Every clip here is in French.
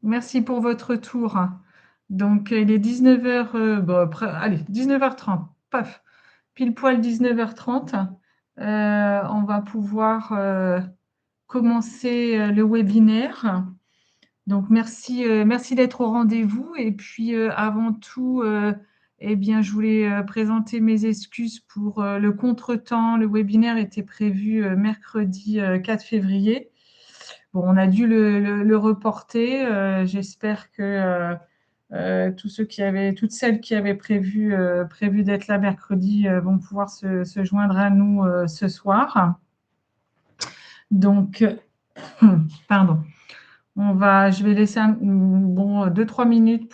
Merci pour votre tour. Donc, il est 19h, bon, allez, 19h30, paf, pile poil 19h30. On va pouvoir commencer le webinaire. Donc, merci d'être au rendez-vous. Et puis, avant tout, eh bien, je voulais présenter mes excuses pour le contretemps. Le webinaire était prévu mercredi 4 février. Bon, on a dû le reporter. J'espère que toutes celles qui avaient prévu d'être là mercredi vont pouvoir se joindre à nous ce soir. Donc, pardon. Je vais laisser 2-3 minutes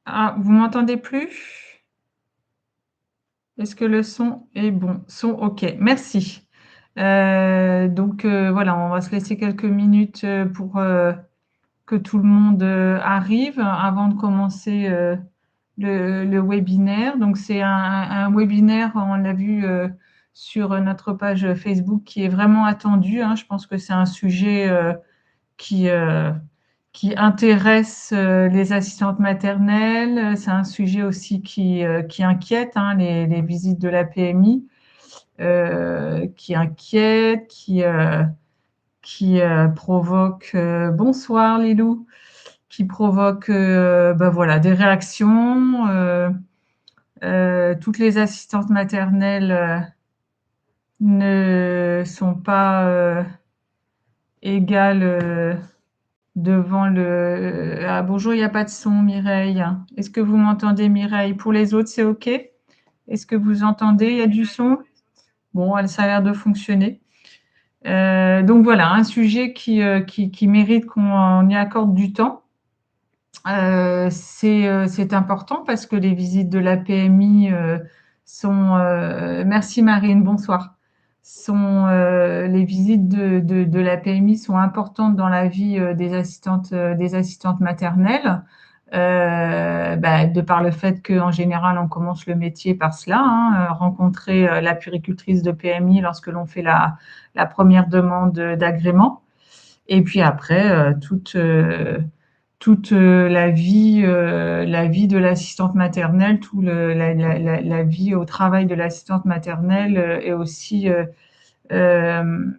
Ah, vous m'entendez plus? Est-ce que le son est bon? Son OK. Merci. Voilà, on va se laisser quelques minutes pour que tout le monde arrive avant de commencer le webinaire. Donc, c'est un webinaire, on l'a vu sur notre page Facebook, qui est vraiment attendu, hein. Je pense que c'est un sujet qui, euh, qui intéresse les assistantes maternelles. C'est un sujet aussi qui inquiète, hein, les visites de la PMI, qui inquiète, qui provoque, bonsoir Lilou, qui provoque voilà, des réactions. Toutes les assistantes maternelles ne sont pas égales devant le... Ah, bonjour, il n'y a pas de son, Mireille. Est-ce que vous m'entendez, Mireille? Pour les autres, c'est OK? Est-ce que vous entendez? Il y a du son? Bon, ça a l'air de fonctionner. Donc voilà, un sujet qui mérite qu'on y accorde du temps. C'est important parce que les visites de la PMI sont... merci Marine, bonsoir. Les visites de la PMI sont importantes dans la vie des assistantes maternelles, de par le fait qu'en général, on commence le métier par cela, hein, rencontrer la puéricultrice de PMI lorsque l'on fait la première demande d'agrément. Et puis après, toute la vie de l'assistante maternelle, la vie au travail de l'assistante maternelle est aussi euh,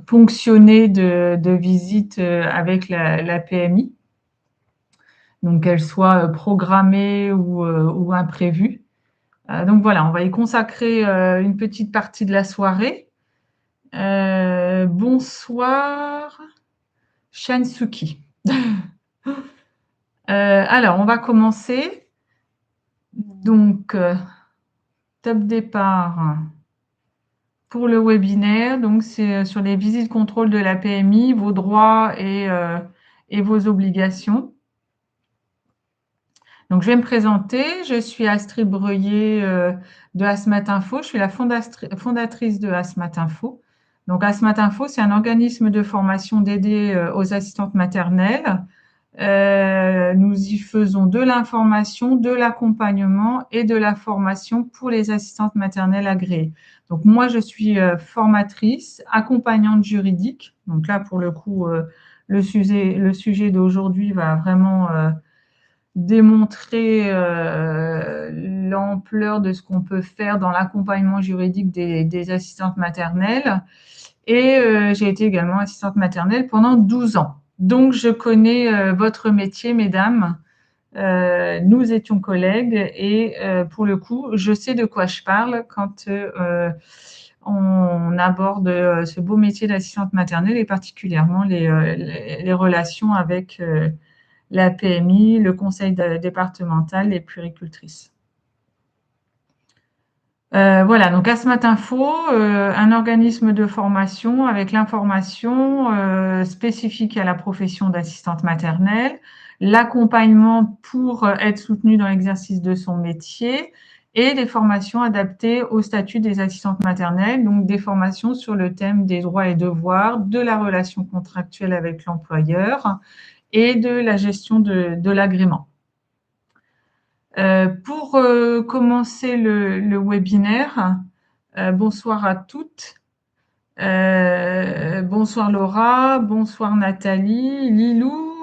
ponctionnée de visites avec la PMI, donc qu'elles soient programmées ou imprévues. Donc voilà, on va y consacrer une petite partie de la soirée. Bonsoir, Shansuki. Alors, on va commencer. Donc, top départ pour le webinaire. Donc, c'est sur les visites contrôle de la PMI, vos droits et vos obligations. Donc, je vais me présenter. Je suis Astrid Breuiller de Asmat Info. Je suis la fondatrice de Asmat Info. Donc, Asmat Info, c'est un organisme de formation dédié aux assistantes maternelles. Nous y faisons de l'information, de l'accompagnement et de la formation pour les assistantes maternelles agréées. Donc moi, je suis formatrice, accompagnante juridique. Donc là, pour le coup, le sujet d'aujourd'hui va vraiment démontrer l'ampleur de ce qu'on peut faire dans l'accompagnement juridique des assistantes maternelles. Et j'ai été également assistante maternelle pendant 12 ans. Donc, je connais votre métier, mesdames. Nous étions collègues et pour le coup, je sais de quoi je parle quand on aborde ce beau métier d'assistante maternelle et particulièrement les relations avec la PMI, le conseil départemental, les puéricultrices. Voilà, donc Asmat Info, un organisme de formation avec l'information spécifique à la profession d'assistante maternelle, l'accompagnement pour être soutenu dans l'exercice de son métier et des formations adaptées au statut des assistantes maternelles, donc des formations sur le thème des droits et devoirs, de la relation contractuelle avec l'employeur et de la gestion de l'agrément. Pour commencer le webinaire, bonsoir à toutes. Bonsoir Laura, bonsoir Nathalie. Lilou,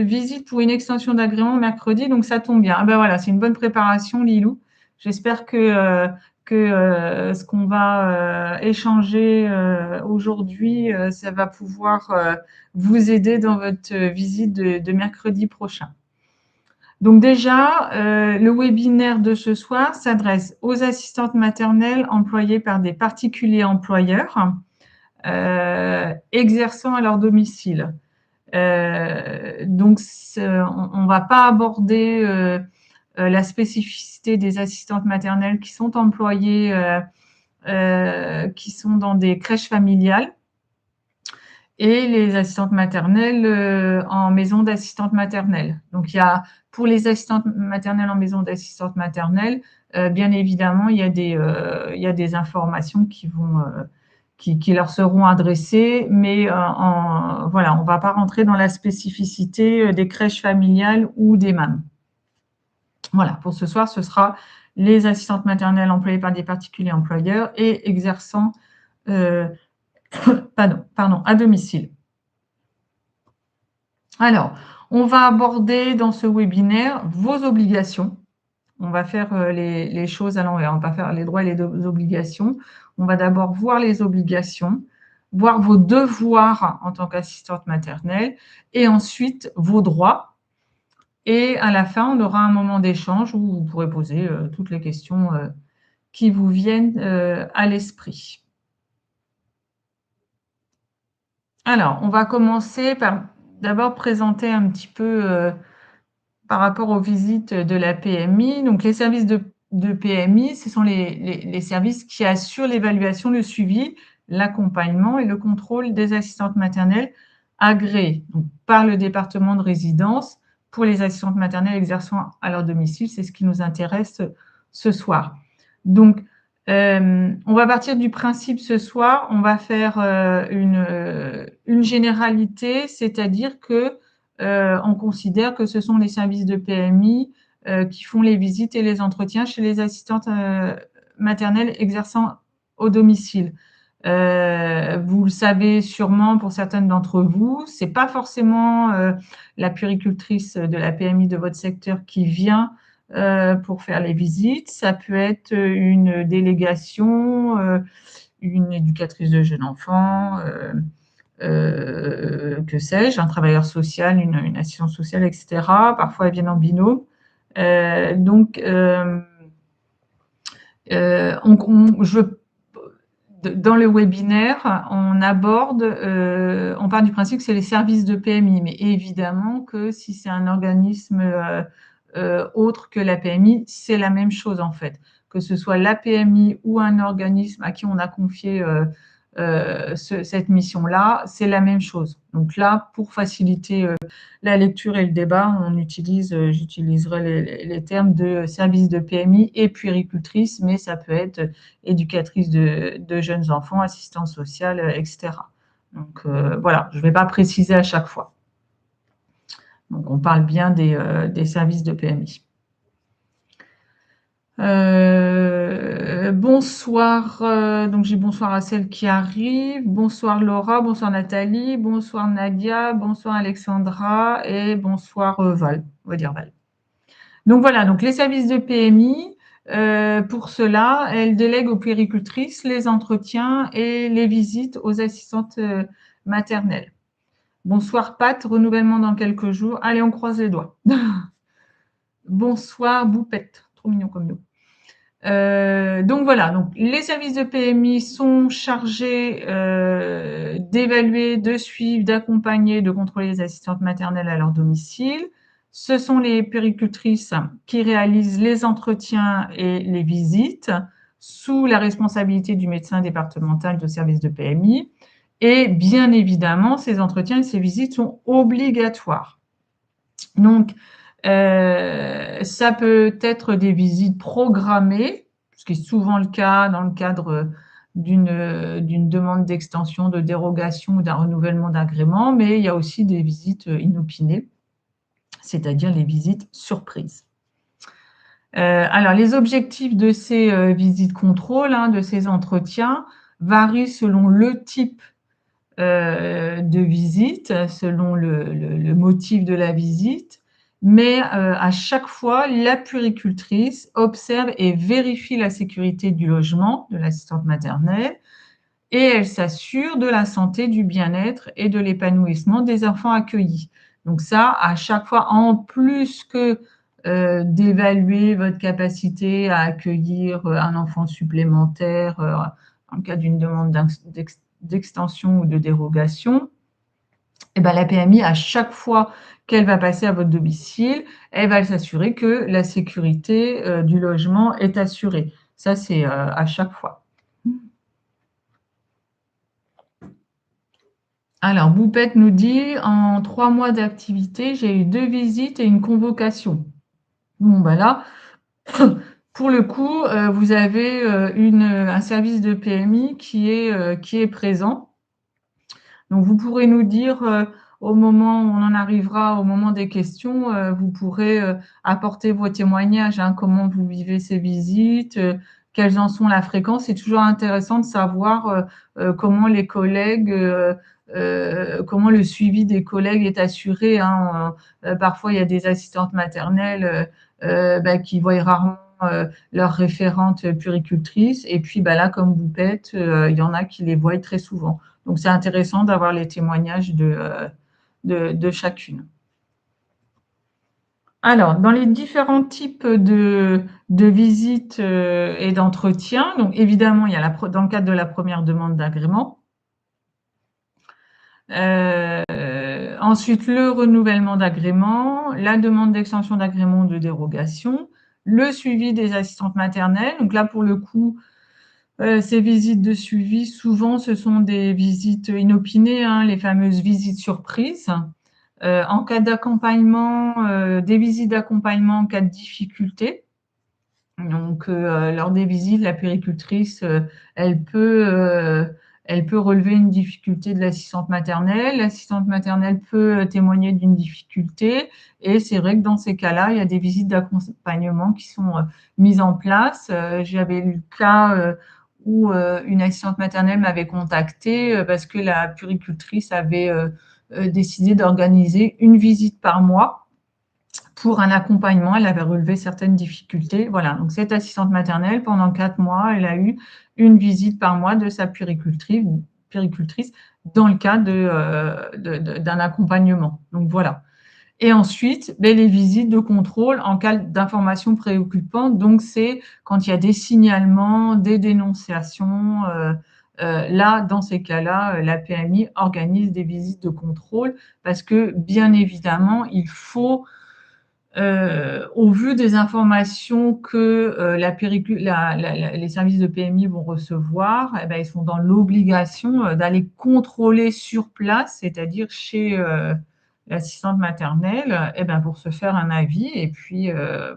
visite pour une extension d'agrément mercredi, donc ça tombe bien. Ah ben voilà, c'est une bonne préparation, Lilou. J'espère que ce qu'on va échanger aujourd'hui, ça va pouvoir vous aider dans votre visite de mercredi prochain. Donc déjà, le webinaire de ce soir s'adresse aux assistantes maternelles employées par des particuliers employeurs exerçant à leur domicile. Donc, on ne va pas aborder la spécificité des assistantes maternelles qui sont employées, qui sont dans des crèches familiales et les assistantes maternelles en maison d'assistantes maternelles. Donc, il y a pour les assistantes maternelles en maison d'assistantes maternelles, bien évidemment, il y a des informations qui leur seront adressées, mais voilà, on ne va pas rentrer dans la spécificité des crèches familiales ou des MAM. Voilà, pour ce soir, ce sera les assistantes maternelles employées par des particuliers employeurs et exerçant à domicile. Alors, on va aborder dans ce webinaire vos obligations. On va faire les choses à l'envers. On va pas faire les droits et les obligations. On va d'abord voir les obligations, voir vos devoirs en tant qu'assistante maternelle et ensuite vos droits. Et à la fin, on aura un moment d'échange où vous pourrez poser toutes les questions qui vous viennent à l'esprit. Alors, on va commencer par d'abord présenter un petit peu par rapport aux visites de la PMI. Donc, les services de PMI, ce sont les services qui assurent l'évaluation, le suivi, l'accompagnement et le contrôle des assistantes maternelles agréées par le département de résidence pour les assistantes maternelles exerçant à leur domicile. C'est ce qui nous intéresse ce soir. Donc, on va partir du principe ce soir, on va faire une généralité, c'est-à-dire que on considère que ce sont les services de PMI qui font les visites et les entretiens chez les assistantes maternelles exerçant au domicile. Vous le savez sûrement pour certaines d'entre vous, c'est pas forcément la puéricultrice de la PMI de votre secteur qui vient pour faire les visites. Ça peut être une délégation, une éducatrice de jeunes enfants, que sais-je, un travailleur social, une assistante sociale, etc. Parfois, elles viennent en binôme. Dans le webinaire, on part du principe que c'est les services de PMI, mais évidemment que si c'est un organisme autre que la PMI, c'est la même chose en fait. Que ce soit la PMI ou un organisme à qui on a confié cette mission-là, c'est la même chose. Donc là, pour faciliter la lecture et le débat, j'utiliserai les termes de service de PMI et puéricultrice, mais ça peut être éducatrice de jeunes enfants, assistante sociale, etc. Donc voilà, je ne vais pas préciser à chaque fois. Donc on parle bien des services de PMI. Bonsoir, donc j'ai bonsoir à celles qui arrivent. Bonsoir Laura, bonsoir Nathalie, bonsoir Nadia, bonsoir Alexandra et bonsoir Val, on va dire Val. Donc voilà, donc les services de PMI, pour cela, elles délèguent aux puéricultrices les entretiens et les visites aux assistantes maternelles. Bonsoir Pat, renouvellement dans quelques jours. Allez, on croise les doigts. Bonsoir Boupette, trop mignon comme nous. Donc voilà, donc les services de PMI sont chargés d'évaluer, de suivre, d'accompagner, de contrôler les assistantes maternelles à leur domicile. Ce sont les puéricultrices qui réalisent les entretiens et les visites sous la responsabilité du médecin départemental de service de PMI. Et bien évidemment, ces entretiens et ces visites sont obligatoires. Donc, ça peut être des visites programmées, ce qui est souvent le cas dans le cadre d'une demande d'extension, de dérogation ou d'un renouvellement d'agrément, mais il y a aussi des visites inopinées, c'est-à-dire les visites surprises. Alors, les objectifs de ces visites contrôle, de ces entretiens, varie selon le type de visite, selon le motif de la visite, mais à chaque fois, la puéricultrice observe et vérifie la sécurité du logement de l'assistante maternelle et elle s'assure de la santé, du bien-être et de l'épanouissement des enfants accueillis. Donc ça, à chaque fois, en plus que, d'évaluer votre capacité à accueillir, un enfant supplémentaire, en cas d'une demande d'extension ou de dérogation, et ben, la PMI, à chaque fois qu'elle va passer à votre domicile, elle va s'assurer que la sécurité, du logement est assurée. Ça, c'est, à chaque fois. Alors, Boupette nous dit: «En 3 mois d'activité, j'ai eu 2 visites et une convocation». Bon, bah, là, pour le coup, vous avez, un service de PMI qui est présent. Donc vous pourrez nous dire, au moment où on en arrivera au moment des questions, vous pourrez, apporter vos témoignages, hein, comment vous vivez ces visites, quelles en sont la fréquence. C'est toujours intéressant de savoir, comment les collègues, comment le suivi des collègues est assuré, hein. Parfois il y a des assistantes maternelles, bah, qui voient rarement, leur référente puéricultrice et puis, bah, là comme Boupette, il y en a qui les voient très souvent. Donc c'est intéressant d'avoir les témoignages de chacune. Alors, dans les différents types de visites, et d'entretiens, donc évidemment, il y a dans le cadre de la première demande d'agrément. Ensuite, le renouvellement d'agrément, la demande d'extension d'agrément ou de dérogation, le suivi des assistantes maternelles. Donc là, pour le coup, ces visites de suivi, souvent, ce sont des visites inopinées, hein, les fameuses visites surprises. En cas d'accompagnement, des visites d'accompagnement en cas de difficulté. Donc, lors des visites, la puéricultrice, elle peut, elle peut relever une difficulté de l'assistante maternelle. L'assistante maternelle peut, témoigner d'une difficulté et c'est vrai que dans ces cas-là, il y a des visites d'accompagnement qui sont, mises en place. J'avais eu le cas, où, une assistante maternelle m'avait contactée, parce que la puéricultrice avait, décidé d'organiser une visite par mois pour un accompagnement. Elle avait relevé certaines difficultés. Voilà, donc cette assistante maternelle, pendant 4 mois, elle a eu une visite par mois de sa puéricultrice dans le cadre d'un accompagnement. Donc voilà. Et ensuite, beh, les visites de contrôle en cas d'informations préoccupantes. Donc c'est quand il y a des signalements, des dénonciations, là, dans ces cas-là, la PMI organise des visites de contrôle parce que, bien évidemment, il faut au vu des informations que, les services de PMI vont recevoir, eh ben, ils sont dans l'obligation, d'aller contrôler sur place, c'est-à-dire chez, l'assistante maternelle, eh ben, pour se faire un avis et puis,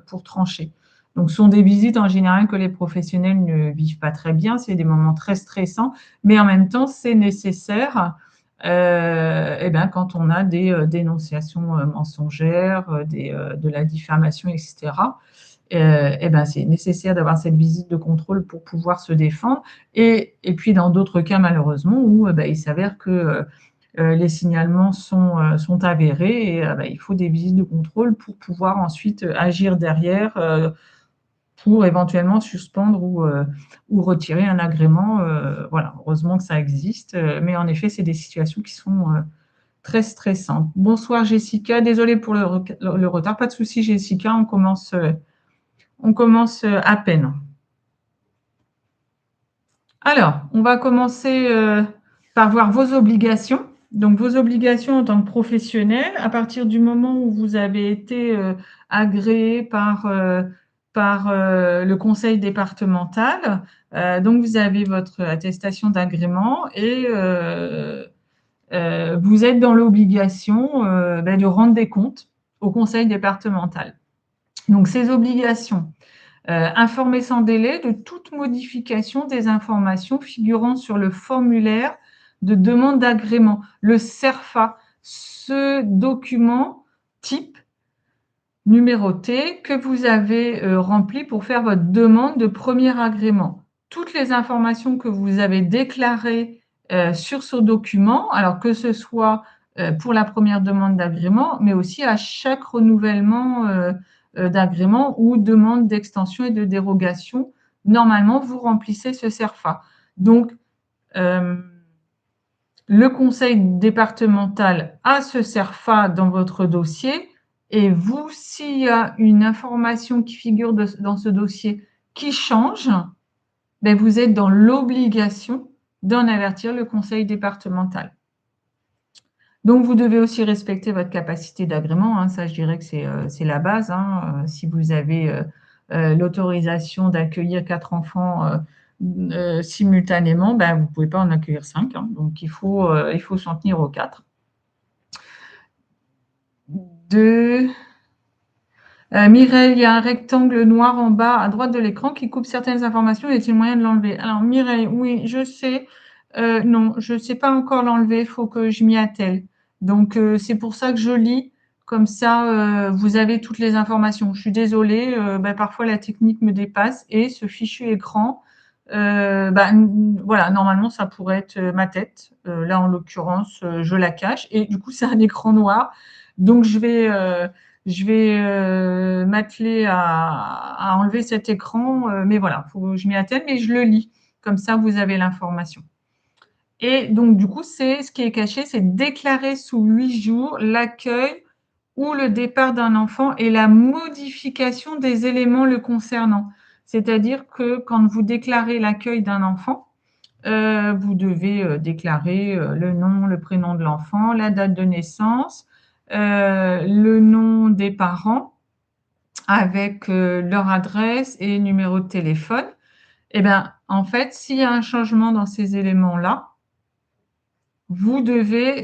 pour trancher. Donc ce sont des visites en général que les professionnels ne vivent pas très bien, c'est des moments très stressants, mais en même temps, c'est nécessaire. Et ben, quand on a des, dénonciations, mensongères, de la diffamation et cetera, et ben, c'est nécessaire d'avoir cette visite de contrôle pour pouvoir se défendre et puis dans d'autres cas malheureusement où, bah, il s'avère que, les signalements sont avérés et bah, il faut des visites de contrôle pour pouvoir ensuite, agir derrière, pour éventuellement suspendre ou retirer un agrément, voilà. Heureusement que ça existe, mais en effet, c'est des situations qui sont, très stressantes. Bonsoir Jessica, désolée pour le retard. Pas de souci Jessica, on commence, à peine. Alors, on va commencer, par voir vos obligations. Donc vos obligations en tant que professionnel, à partir du moment où vous avez été, agréé par le conseil départemental, donc vous avez votre attestation d'agrément et vous êtes dans l'obligation, bah, de rendre des comptes au conseil départemental. Donc ces obligations, informer sans délai de toute modification des informations figurant sur le formulaire de demande d'agrément, le CERFA, ce document type numéroté que vous avez, rempli pour faire votre demande de premier agrément. toutes les informations que vous avez déclarées, sur ce document, alors que ce soit, pour la première demande d'agrément, mais aussi à chaque renouvellement, d'agrément ou demande d'extension et de dérogation. Normalement, vous remplissez ce CERFA. Donc, le conseil départemental a ce CERFA dans votre dossier et vous, s'il y a une information qui figure dans ce dossier qui change, ben vous êtes dans l'obligation d'en avertir le conseil départemental. Donc, vous devez aussi respecter votre capacité d'agrément, hein. Ça, je dirais que c'est la base, hein. Si vous avez l'autorisation d'accueillir 4 enfants simultanément, ben, vous ne pouvez pas en accueillir 5, hein. Donc, il faut s'en tenir aux 4. Mireille, il y a un rectangle noir en bas à droite de l'écran qui coupe certaines informations. Y a-t-il moyen de l'enlever? Alors, Mireille, oui, je sais. Non, je ne sais pas encore l'enlever. Il faut que je m'y attelle. Donc, c'est pour ça que je lis. Comme ça, vous avez toutes les informations. Je suis désolée. Parfois, la technique me dépasse et ce fichu écran, voilà, normalement, ça pourrait être ma tête. Là, en l'occurrence, je la cache et du coup, c'est un écran noir. Donc, je vais m'atteler à enlever cet écran, mais voilà, faut que je m'y attelle, mais je le lis. Comme ça, vous avez l'information. Et donc, du coup, c'est ce qui est caché, c'est déclarer sous 8 jours l'accueil ou le départ d'un enfant et la modification des éléments le concernant. C'est-à-dire que quand vous déclarez l'accueil d'un enfant, vous devez déclarer le nom, le prénom de l'enfant, la date de naissance, le nom des parents avec leur adresse et numéro de téléphone. Et bien, en fait, s'il y a un changement dans ces éléments-là, vous devez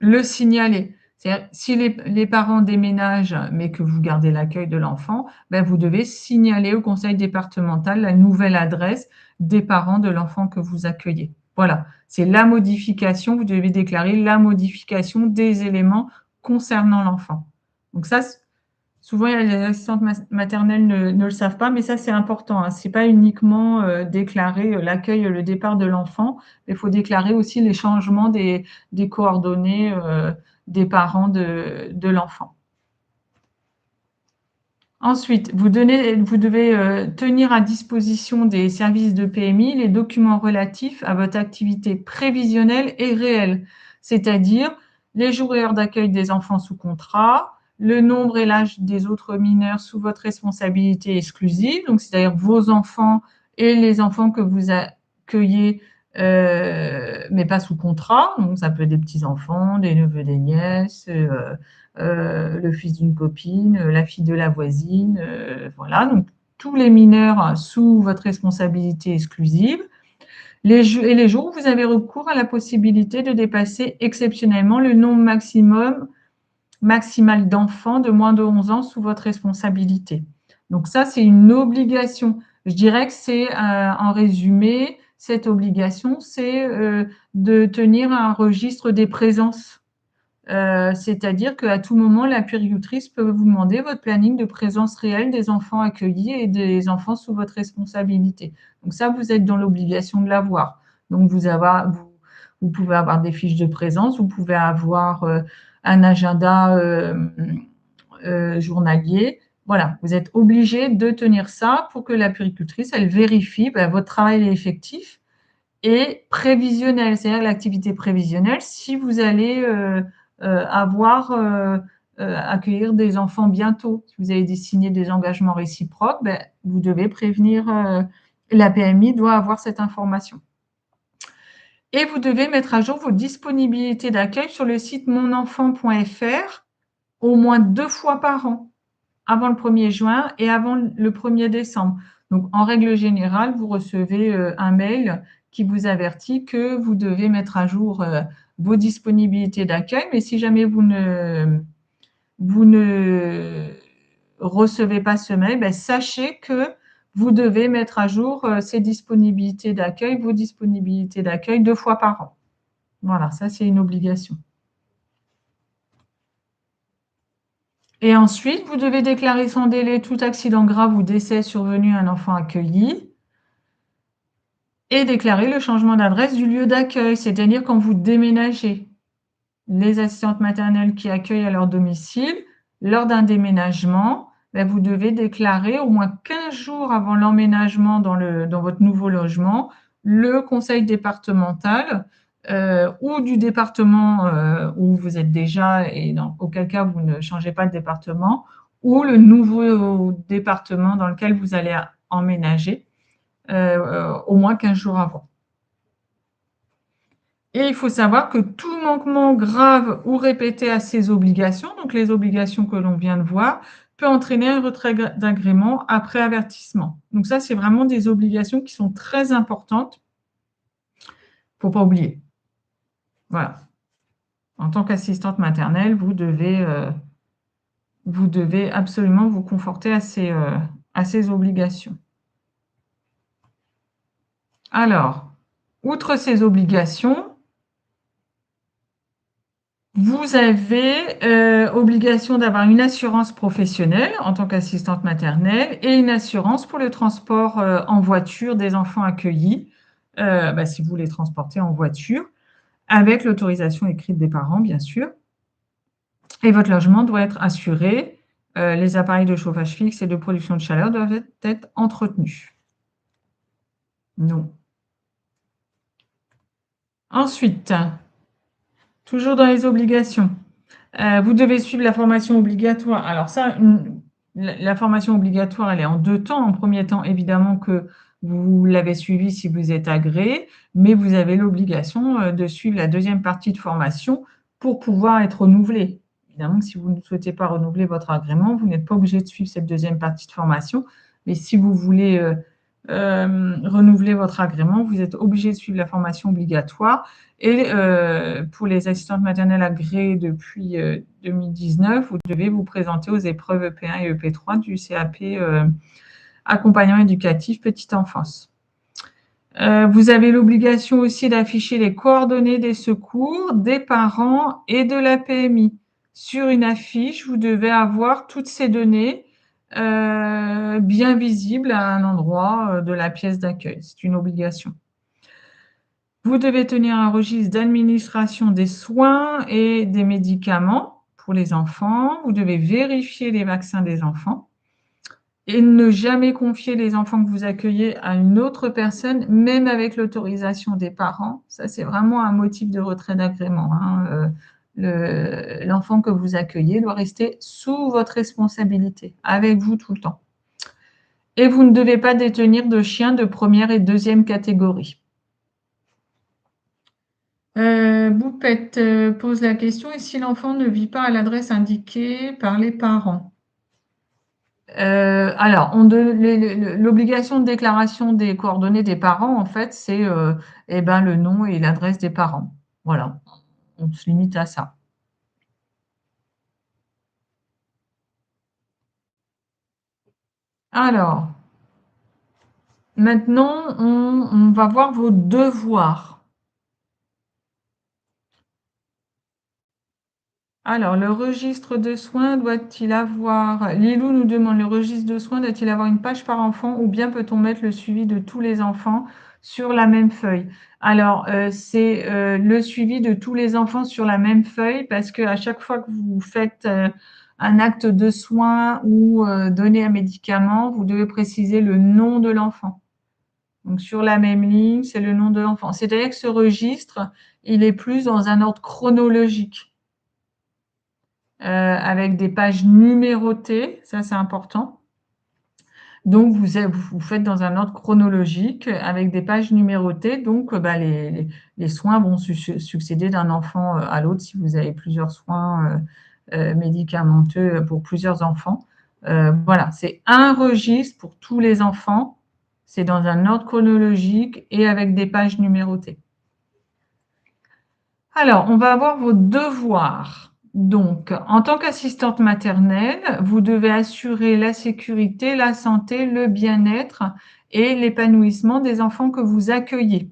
le signaler. C'est-à-dire, si les parents déménagent, mais que vous gardez l'accueil de l'enfant, ben vous devez signaler au conseil départemental la nouvelle adresse des parents de l'enfant que vous accueillez. Voilà, c'est la modification, vous devez déclarer la modification des éléments concernant l'enfant. Donc ça, souvent, les assistantes maternelles ne le savent pas, mais ça, c'est important, hein. Ce n'est pas uniquement déclarer l'accueil et le départ de l'enfant, il faut déclarer aussi les changements des coordonnées des parents de l'enfant. Ensuite, vous devez tenir à disposition des services de PMI les documents relatifs à votre activité prévisionnelle et réelle, c'est-à-dire les jours et heures d'accueil des enfants sous contrat, le nombre et l'âge des autres mineurs sous votre responsabilité exclusive, donc c'est-à-dire vos enfants et les enfants que vous accueillez, mais pas sous contrat. Donc ça peut être des petits-enfants, des neveux, des nièces, le fils d'une copine, la fille de la voisine, voilà. Donc tous les mineurs sous votre responsabilité exclusive. Les jours où vous avez recours à la possibilité de dépasser exceptionnellement le nombre maximal d'enfants de moins de 11 ans sous votre responsabilité. Donc ça, c'est une obligation. Je dirais que c'est, en résumé, cette obligation, c'est de tenir un registre des présences. C'est-à-dire qu'à tout moment, la puéricultrice peut vous demander votre planning de présence réelle des enfants accueillis et des enfants sous votre responsabilité. Donc ça, vous êtes dans l'obligation de l'avoir. Donc vous pouvez avoir des fiches de présence, vous pouvez avoir un agenda journalier. Voilà, vous êtes obligé de tenir ça pour que la puéricultrice, elle vérifie votre travail est effectif et prévisionnel, c'est-à-dire l'activité prévisionnelle, si vous allez accueillir des enfants bientôt, si vous avez signé des engagements réciproques, vous devez prévenir, la PMI doit avoir cette information. Et vous devez mettre à jour vos disponibilités d'accueil sur le site monenfant.fr au moins 2 fois par an, avant le 1er juin et avant le 1er décembre. Donc, en règle générale, vous recevez un mail qui vous avertit que vous devez mettre à jour vos disponibilités d'accueil. Mais si jamais vous ne recevez pas ce mail, sachez que vous devez mettre à jour ces disponibilités d'accueil, vos disponibilités d'accueil 2 fois par an. Voilà, ça c'est une obligation. Et ensuite, vous devez déclarer sans délai tout accident grave ou décès survenu à un enfant accueilli et déclarer le changement d'adresse du lieu d'accueil, c'est-à-dire quand vous déménagez. Les assistantes maternelles qui accueillent à leur domicile, lors d'un déménagement, vous devez déclarer au moins 15 jours avant l'emménagement dans votre nouveau logement, le conseil départemental ou du département où vous êtes déjà et auquel cas vous ne changez pas de département, ou le nouveau département dans lequel vous allez emménager au moins 15 jours avant. Et il faut savoir que tout manquement grave ou répété à ces obligations, donc les obligations que l'on vient de voir, peut entraîner un retrait d'agrément après avertissement. Donc ça, c'est vraiment des obligations qui sont très importantes. Il ne faut pas oublier. Voilà. En tant qu'assistante maternelle, vous devez absolument vous conforter à ces obligations. Alors, outre ces obligations, vous avez obligation d'avoir une assurance professionnelle en tant qu'assistante maternelle et une assurance pour le transport en voiture des enfants accueillis, si vous les transportez en voiture, avec l'autorisation écrite des parents, bien sûr. Et votre logement doit être assuré. Les appareils de chauffage fixe et de production de chaleur doivent être entretenus. Non. Ensuite, toujours dans les obligations, vous devez suivre la formation obligatoire. Alors ça, la formation obligatoire, elle est en 2 temps. En premier temps, évidemment que vous l'avez suivie si vous êtes agréé, mais vous avez l'obligation de suivre la deuxième partie de formation pour pouvoir être renouvelé. Évidemment que si vous ne souhaitez pas renouveler votre agrément, vous n'êtes pas obligé de suivre cette deuxième partie de formation. Mais si vous voulez renouveler votre agrément, vous êtes obligé de suivre la formation obligatoire. Et pour les assistantes maternelles agréées depuis 2019, vous devez vous présenter aux épreuves EP1 et EP3 du CAP accompagnement éducatif petite enfance. Vous avez l'obligation aussi d'afficher les coordonnées des secours, des parents et de la PMI. Sur une affiche, vous devez avoir toutes ces données bien visibles à un endroit de la pièce d'accueil. C'est une obligation. Vous devez tenir un registre d'administration des soins et des médicaments pour les enfants. Vous devez vérifier les vaccins des enfants et ne jamais confier les enfants que vous accueillez à une autre personne, même avec l'autorisation des parents. Ça, c'est vraiment un motif de retrait d'agrément. L'enfant que vous accueillez doit rester sous votre responsabilité, avec vous tout le temps. Et vous ne devez pas détenir de chiens de première et deuxième catégorie. Boupette pose la question, et si l'enfant ne vit pas à l'adresse indiquée par les parents? Alors, l'obligation de déclaration des coordonnées des parents, en fait, c'est le nom et l'adresse des parents. Voilà, on se limite à ça. Alors, maintenant, on va voir vos devoirs. Alors, le registre de soins doit-il avoir... Lilou nous demande, le registre de soins doit-il avoir une page par enfant ou bien peut-on mettre le suivi de tous les enfants sur la même feuille? Alors, c'est le suivi de tous les enfants sur la même feuille parce qu'à chaque fois que vous faites un acte de soin ou donner un médicament, vous devez préciser le nom de l'enfant. Donc, sur la même ligne, c'est le nom de l'enfant. C'est-à-dire que ce registre, il est plus dans un ordre chronologique. Avec des pages numérotées, ça c'est important. Donc vous faites dans un ordre chronologique avec des pages numérotées, donc les soins vont succéder d'un enfant à l'autre si vous avez plusieurs soins médicamenteux pour plusieurs enfants. Voilà, c'est un registre pour tous les enfants, c'est dans un ordre chronologique et avec des pages numérotées. Alors, on va avoir vos devoirs. Donc, en tant qu'assistante maternelle, vous devez assurer la sécurité, la santé, le bien-être et l'épanouissement des enfants que vous accueillez.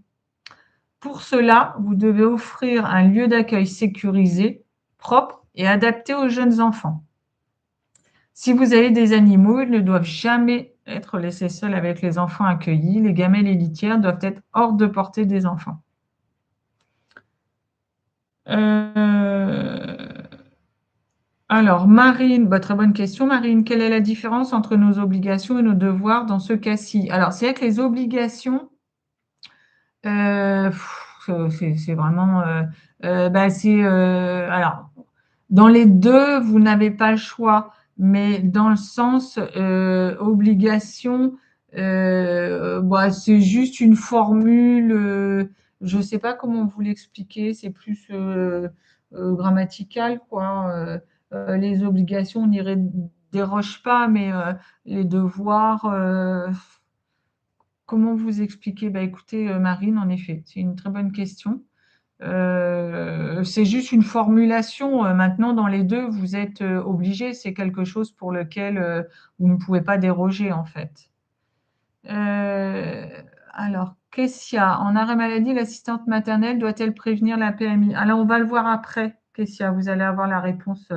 Pour cela, vous devez offrir un lieu d'accueil sécurisé, propre et adapté aux jeunes enfants. Si vous avez des animaux, ils ne doivent jamais être laissés seuls avec les enfants accueillis. Les gamelles et litières doivent être hors de portée des enfants. Alors, Marine, très bonne question, Marine. Quelle est la différence entre nos obligations et nos devoirs dans ce cas-ci? Alors, c'est vrai que les obligations, c'est vraiment, alors, dans les deux, vous n'avez pas le choix, mais dans le sens obligation, c'est juste une formule. Je ne sais pas comment vous l'expliquer. C'est plus grammatical, quoi. Les obligations, on n'y déroge pas, mais les devoirs. Comment vous expliquer? Bah, écoutez, Marine, en effet, c'est une très bonne question. C'est juste une formulation. Maintenant, dans les deux, vous êtes obligé. C'est quelque chose pour lequel vous ne pouvez pas déroger, en fait. Euh, alors, Kessia, en arrêt maladie, l'assistante maternelle doit-elle prévenir la PMI? Alors, on va le voir après, Kessia. Vous allez avoir la réponse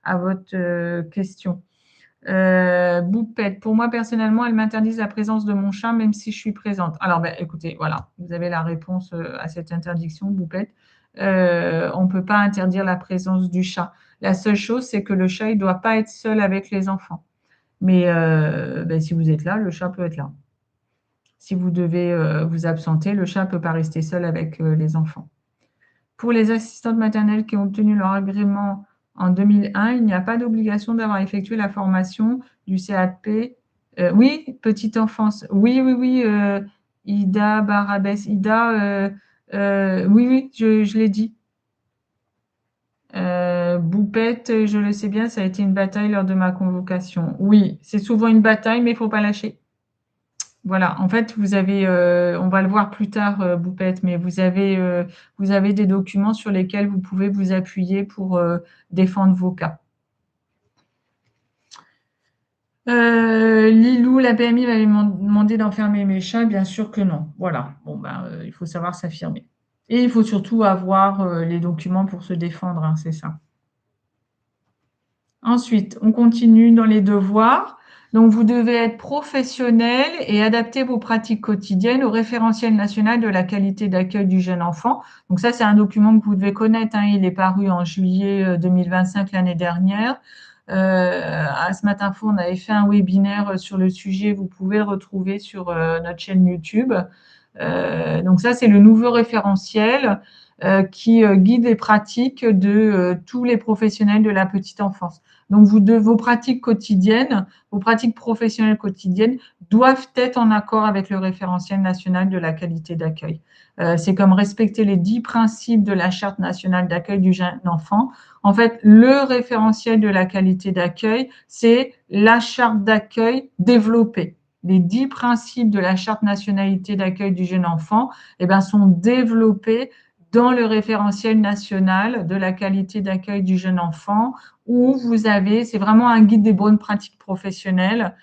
à votre question. Boupette, pour moi personnellement, elle m'interdisent la présence de mon chat même si je suis présente. Alors, écoutez, voilà, vous avez la réponse à cette interdiction, Boupette. On ne peut pas interdire la présence du chat. La seule chose, c'est que le chat, il ne doit pas être seul avec les enfants. Mais si vous êtes là, le chat peut être là. Si vous devez vous absenter, le chat ne peut pas rester seul avec les enfants. Pour les assistantes maternelles qui ont obtenu leur agrément en 2001, il n'y a pas d'obligation d'avoir effectué la formation du CAP. Oui, petite enfance. Oui, oui, oui. Ida Barabès. Ida, oui, oui, je l'ai dit. Boupette, je le sais bien, ça a été une bataille lors de ma convocation. Oui, c'est souvent une bataille, mais il ne faut pas lâcher. Voilà, en fait, vous avez, on va le voir plus tard, Boupette, mais vous avez des documents sur lesquels vous pouvez vous appuyer pour défendre vos cas. Lilou, la PMI m'avait demandé d'enfermer mes chats, bien sûr que non. Voilà, il faut savoir s'affirmer. Et il faut surtout avoir les documents pour se défendre, hein, c'est ça. Ensuite, on continue dans les devoirs. Donc, vous devez être professionnel et adapter vos pratiques quotidiennes au référentiel national de la qualité d'accueil du jeune enfant. Donc, ça, c'est un document que vous devez connaître, hein. Il est paru en juillet 2025, l'année dernière. À Ce matin, on avait fait un webinaire sur le sujet. Vous pouvez le retrouver sur notre chaîne YouTube. Donc, ça, c'est le nouveau référentiel qui guide les pratiques de tous les professionnels de la petite enfance. Donc, vos pratiques quotidiennes, vos pratiques professionnelles quotidiennes doivent être en accord avec le référentiel national de la qualité d'accueil. C'est comme respecter les 10 principes de la Charte nationale d'accueil du jeune enfant. En fait, le référentiel de la qualité d'accueil, c'est la charte d'accueil développée. Les 10 principes de la Charte nationalité d'accueil du jeune enfant sont développés dans le référentiel national de la qualité d'accueil du jeune enfant, où vous avez, c'est vraiment un guide des bonnes pratiques professionnelles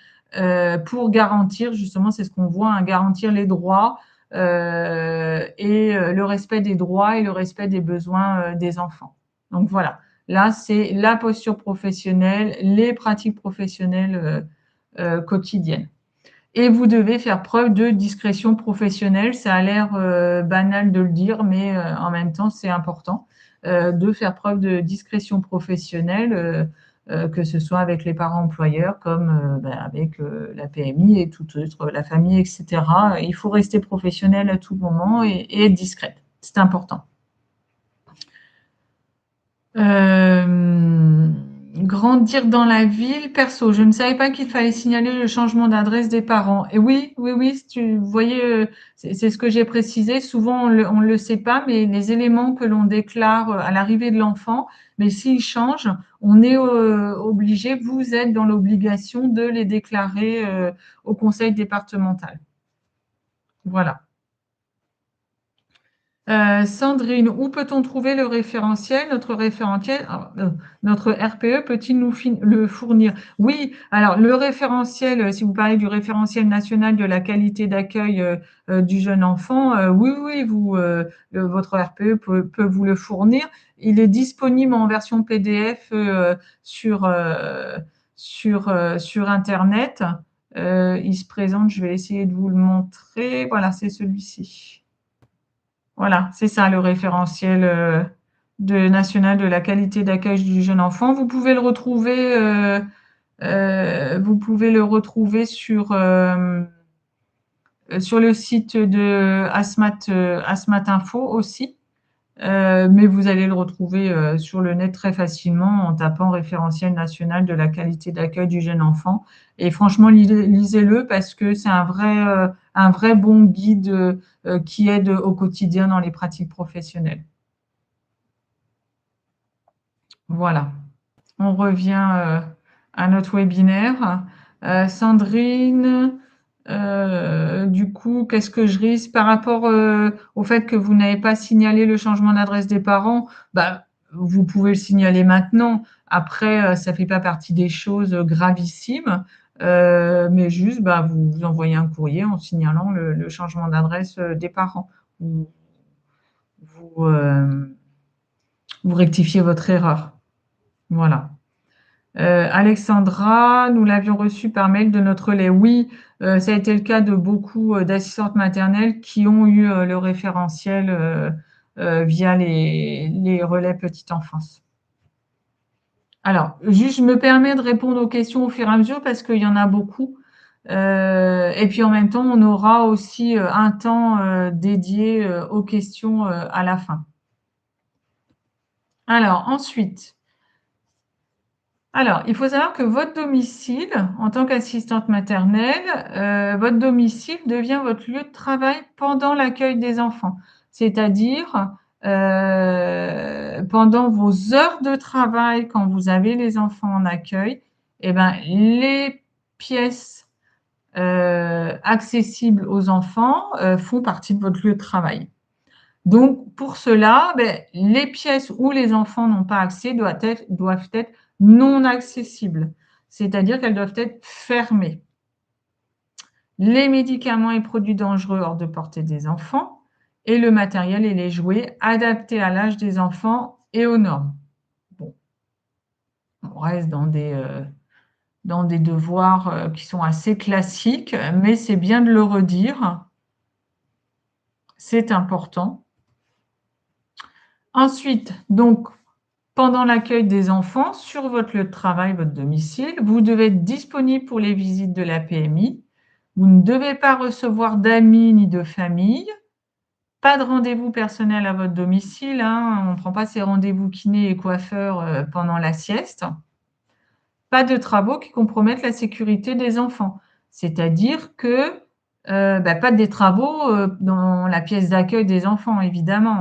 pour garantir, justement, c'est ce qu'on voit, hein, garantir les droits et le respect des droits et le respect des besoins des enfants. Donc voilà, là c'est la posture professionnelle, les pratiques professionnelles quotidiennes. Et vous devez faire preuve de discrétion professionnelle. Ça a l'air banal de le dire, mais en même temps, c'est important de faire preuve de discrétion professionnelle, que ce soit avec les parents employeurs comme avec la PMI et toute autre, la famille, etc. Il faut rester professionnel à tout moment et être discrète. C'est important. Grandir dans la ville, perso, je ne savais pas qu'il fallait signaler le changement d'adresse des parents. Et oui, oui, oui, vous voyez, c'est ce que j'ai précisé. Souvent, on le sait pas, mais les éléments que l'on déclare à l'arrivée de l'enfant, mais s'ils changent, on est obligé, vous êtes dans l'obligation de les déclarer au conseil départemental. Voilà. Sandrine, où peut-on trouver le référentiel? Notre RPE peut-il nous le fournir? Oui, alors le référentiel, si vous parlez du référentiel national de la qualité d'accueil du jeune enfant, oui, oui, votre RPE peut vous le fournir. Il est disponible en version PDF sur internet. Il se présente, je vais essayer de vous le montrer. Voilà, c'est celui-ci. Voilà, c'est ça le référentiel national de la qualité d'accueil du jeune enfant. Vous pouvez le retrouver sur le site de Asmat Info aussi. Mais vous allez le retrouver sur le net très facilement en tapant référentiel national de la qualité d'accueil du jeune enfant. Et franchement, lisez-le parce que c'est un vrai bon guide qui aide au quotidien dans les pratiques professionnelles. Voilà. On revient à notre webinaire. Sandrine, du coup, qu'est-ce que je risque par rapport au fait que vous n'avez pas signalé le changement d'adresse des parents? Bah, vous pouvez le signaler maintenant. Après, ça fait pas partie des choses gravissimes, mais juste, bah, vous envoyez un courrier en signalant le changement d'adresse des parents. Vous, vous, euh, vous rectifiez votre erreur. Voilà. Alexandra, nous l'avions reçu par mail de notre relais. Oui, ça a été le cas de beaucoup d'assistantes maternelles qui ont eu le référentiel via les relais petite enfance. Alors, juste, je me permets de répondre aux questions au fur et à mesure parce qu'il y en a beaucoup. Et puis en même temps, on aura aussi un temps dédié aux questions à la fin. Alors, ensuite, il faut savoir que votre domicile, en tant qu'assistante maternelle, votre domicile devient votre lieu de travail pendant l'accueil des enfants. C'est-à-dire, pendant vos heures de travail, quand vous avez les enfants en accueil, eh ben, les pièces accessibles aux enfants font partie de votre lieu de travail. Donc, pour cela, les pièces où les enfants n'ont pas accès doivent être non accessibles, c'est-à-dire qu'elles doivent être fermées. Les médicaments et produits dangereux hors de portée des enfants et le matériel et les jouets adaptés à l'âge des enfants et aux normes. Bon, on reste dans des devoirs qui sont assez classiques, mais c'est bien de le redire. C'est important. Ensuite, donc, pendant l'accueil des enfants, sur votre lieu de travail, votre domicile, vous devez être disponible pour les visites de la PMI. Vous ne devez pas recevoir d'amis ni de famille. Pas de rendez-vous personnel à votre domicile. On ne prend pas ces rendez-vous kinés et coiffeurs pendant la sieste. Pas de travaux qui compromettent la sécurité des enfants. C'est-à-dire que pas des travaux dans la pièce d'accueil des enfants, évidemment.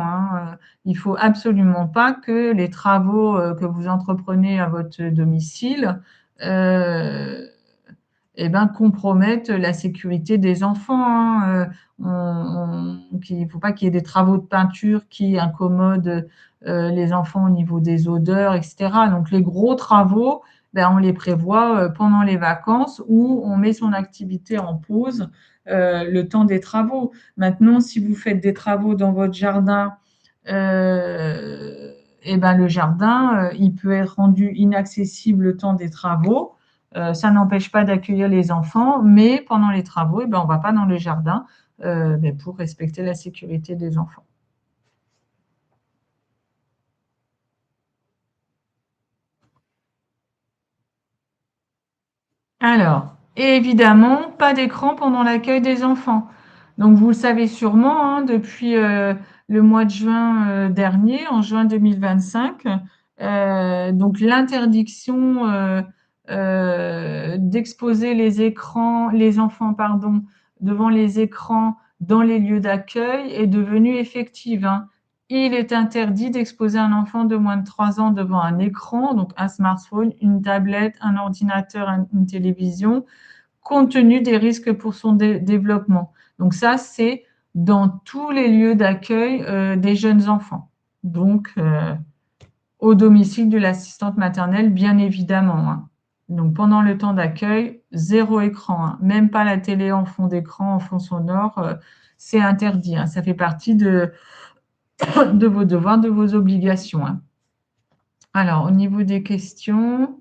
Il faut absolument pas que les travaux que vous entreprenez à votre domicile compromettent la sécurité des enfants. Il ne faut pas qu'il y ait des travaux de peinture qui incommodent les enfants au niveau des odeurs, etc. Donc les gros travaux, on les prévoit pendant les vacances où on met son activité en pause le temps des travaux. Maintenant, si vous faites des travaux dans votre jardin, le jardin, il peut être rendu inaccessible le temps des travaux. Ça n'empêche pas d'accueillir les enfants, mais pendant les travaux, on ne va pas dans le jardin pour respecter la sécurité des enfants. Alors, évidemment, pas d'écran pendant l'accueil des enfants. Donc, vous le savez sûrement, depuis le mois de juin dernier, en juin 2025, donc l'interdiction d'exposer les enfants, pardon, devant les écrans dans les lieux d'accueil est devenue effective. Il est interdit d'exposer un enfant de moins de 3 ans devant un écran, donc un smartphone, une tablette, un ordinateur, une télévision, compte tenu des risques pour son développement. Donc ça, c'est dans tous les lieux d'accueil des jeunes enfants. Donc, au domicile de l'assistante maternelle, bien évidemment. Donc, pendant le temps d'accueil, 0 écran. Même pas la télé en fond d'écran, en fond sonore, c'est interdit. Ça fait partie de vos devoirs, de vos obligations. Alors, au niveau des questions,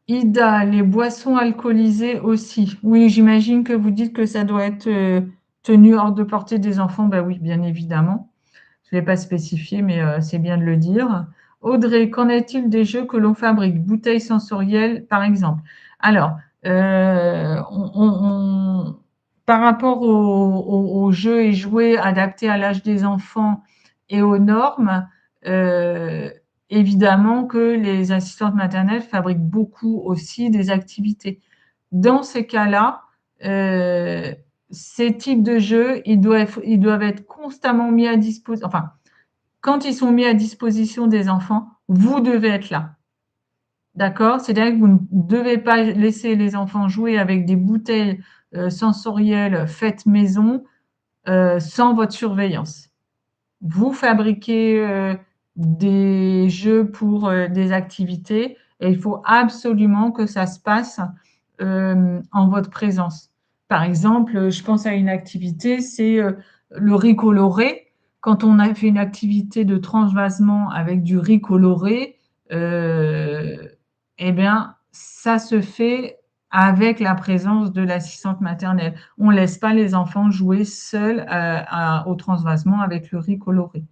Ida, les boissons alcoolisées aussi. Oui, j'imagine que vous dites que ça doit être tenu hors de portée des enfants. Ben oui, bien évidemment. Je ne l'ai pas spécifié, mais c'est bien de le dire. Audrey, qu'en est-il des jeux que l'on fabrique? Bouteilles sensorielles, par exemple. Alors, par rapport aux jeux et jouets adaptés à l'âge des enfants et aux normes, euh, évidemment que les assistantes maternelles fabriquent beaucoup aussi des activités. Dans ces cas-là, euh, ces types de jeux, ils doivent être constamment mis à disposition. Enfin, quand ils sont mis à disposition des enfants, vous devez être là. D'accord? C'est-à-dire que vous ne devez pas laisser les enfants jouer avec des bouteilles sensorielles faites maison sans votre surveillance. Vous fabriquez des jeux pour des activités et il faut absolument que ça se passe en votre présence. Par exemple, je pense à une activité, c'est le riz coloré. Quand on a fait une activité de transvasement avec du riz coloré, euh, eh bien, ça se fait avec la présence de l'assistante maternelle. On ne laisse pas les enfants jouer seuls au transvasement avec le riz coloré.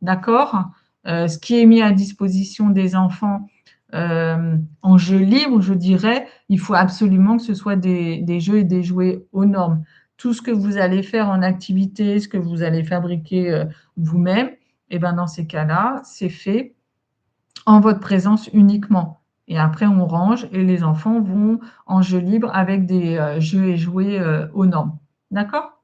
D'accord? Ce qui est mis à disposition des enfants en jeu libre, je dirais, il faut absolument que ce soit des jeux et des jouets aux normes. Tout ce que vous allez faire en activité, ce que vous allez fabriquer vous-même, et ben dans ces cas-là, c'est fait en votre présence uniquement. Et après, on range et les enfants vont en jeu libre avec des jeux et jouets aux normes. D'accord?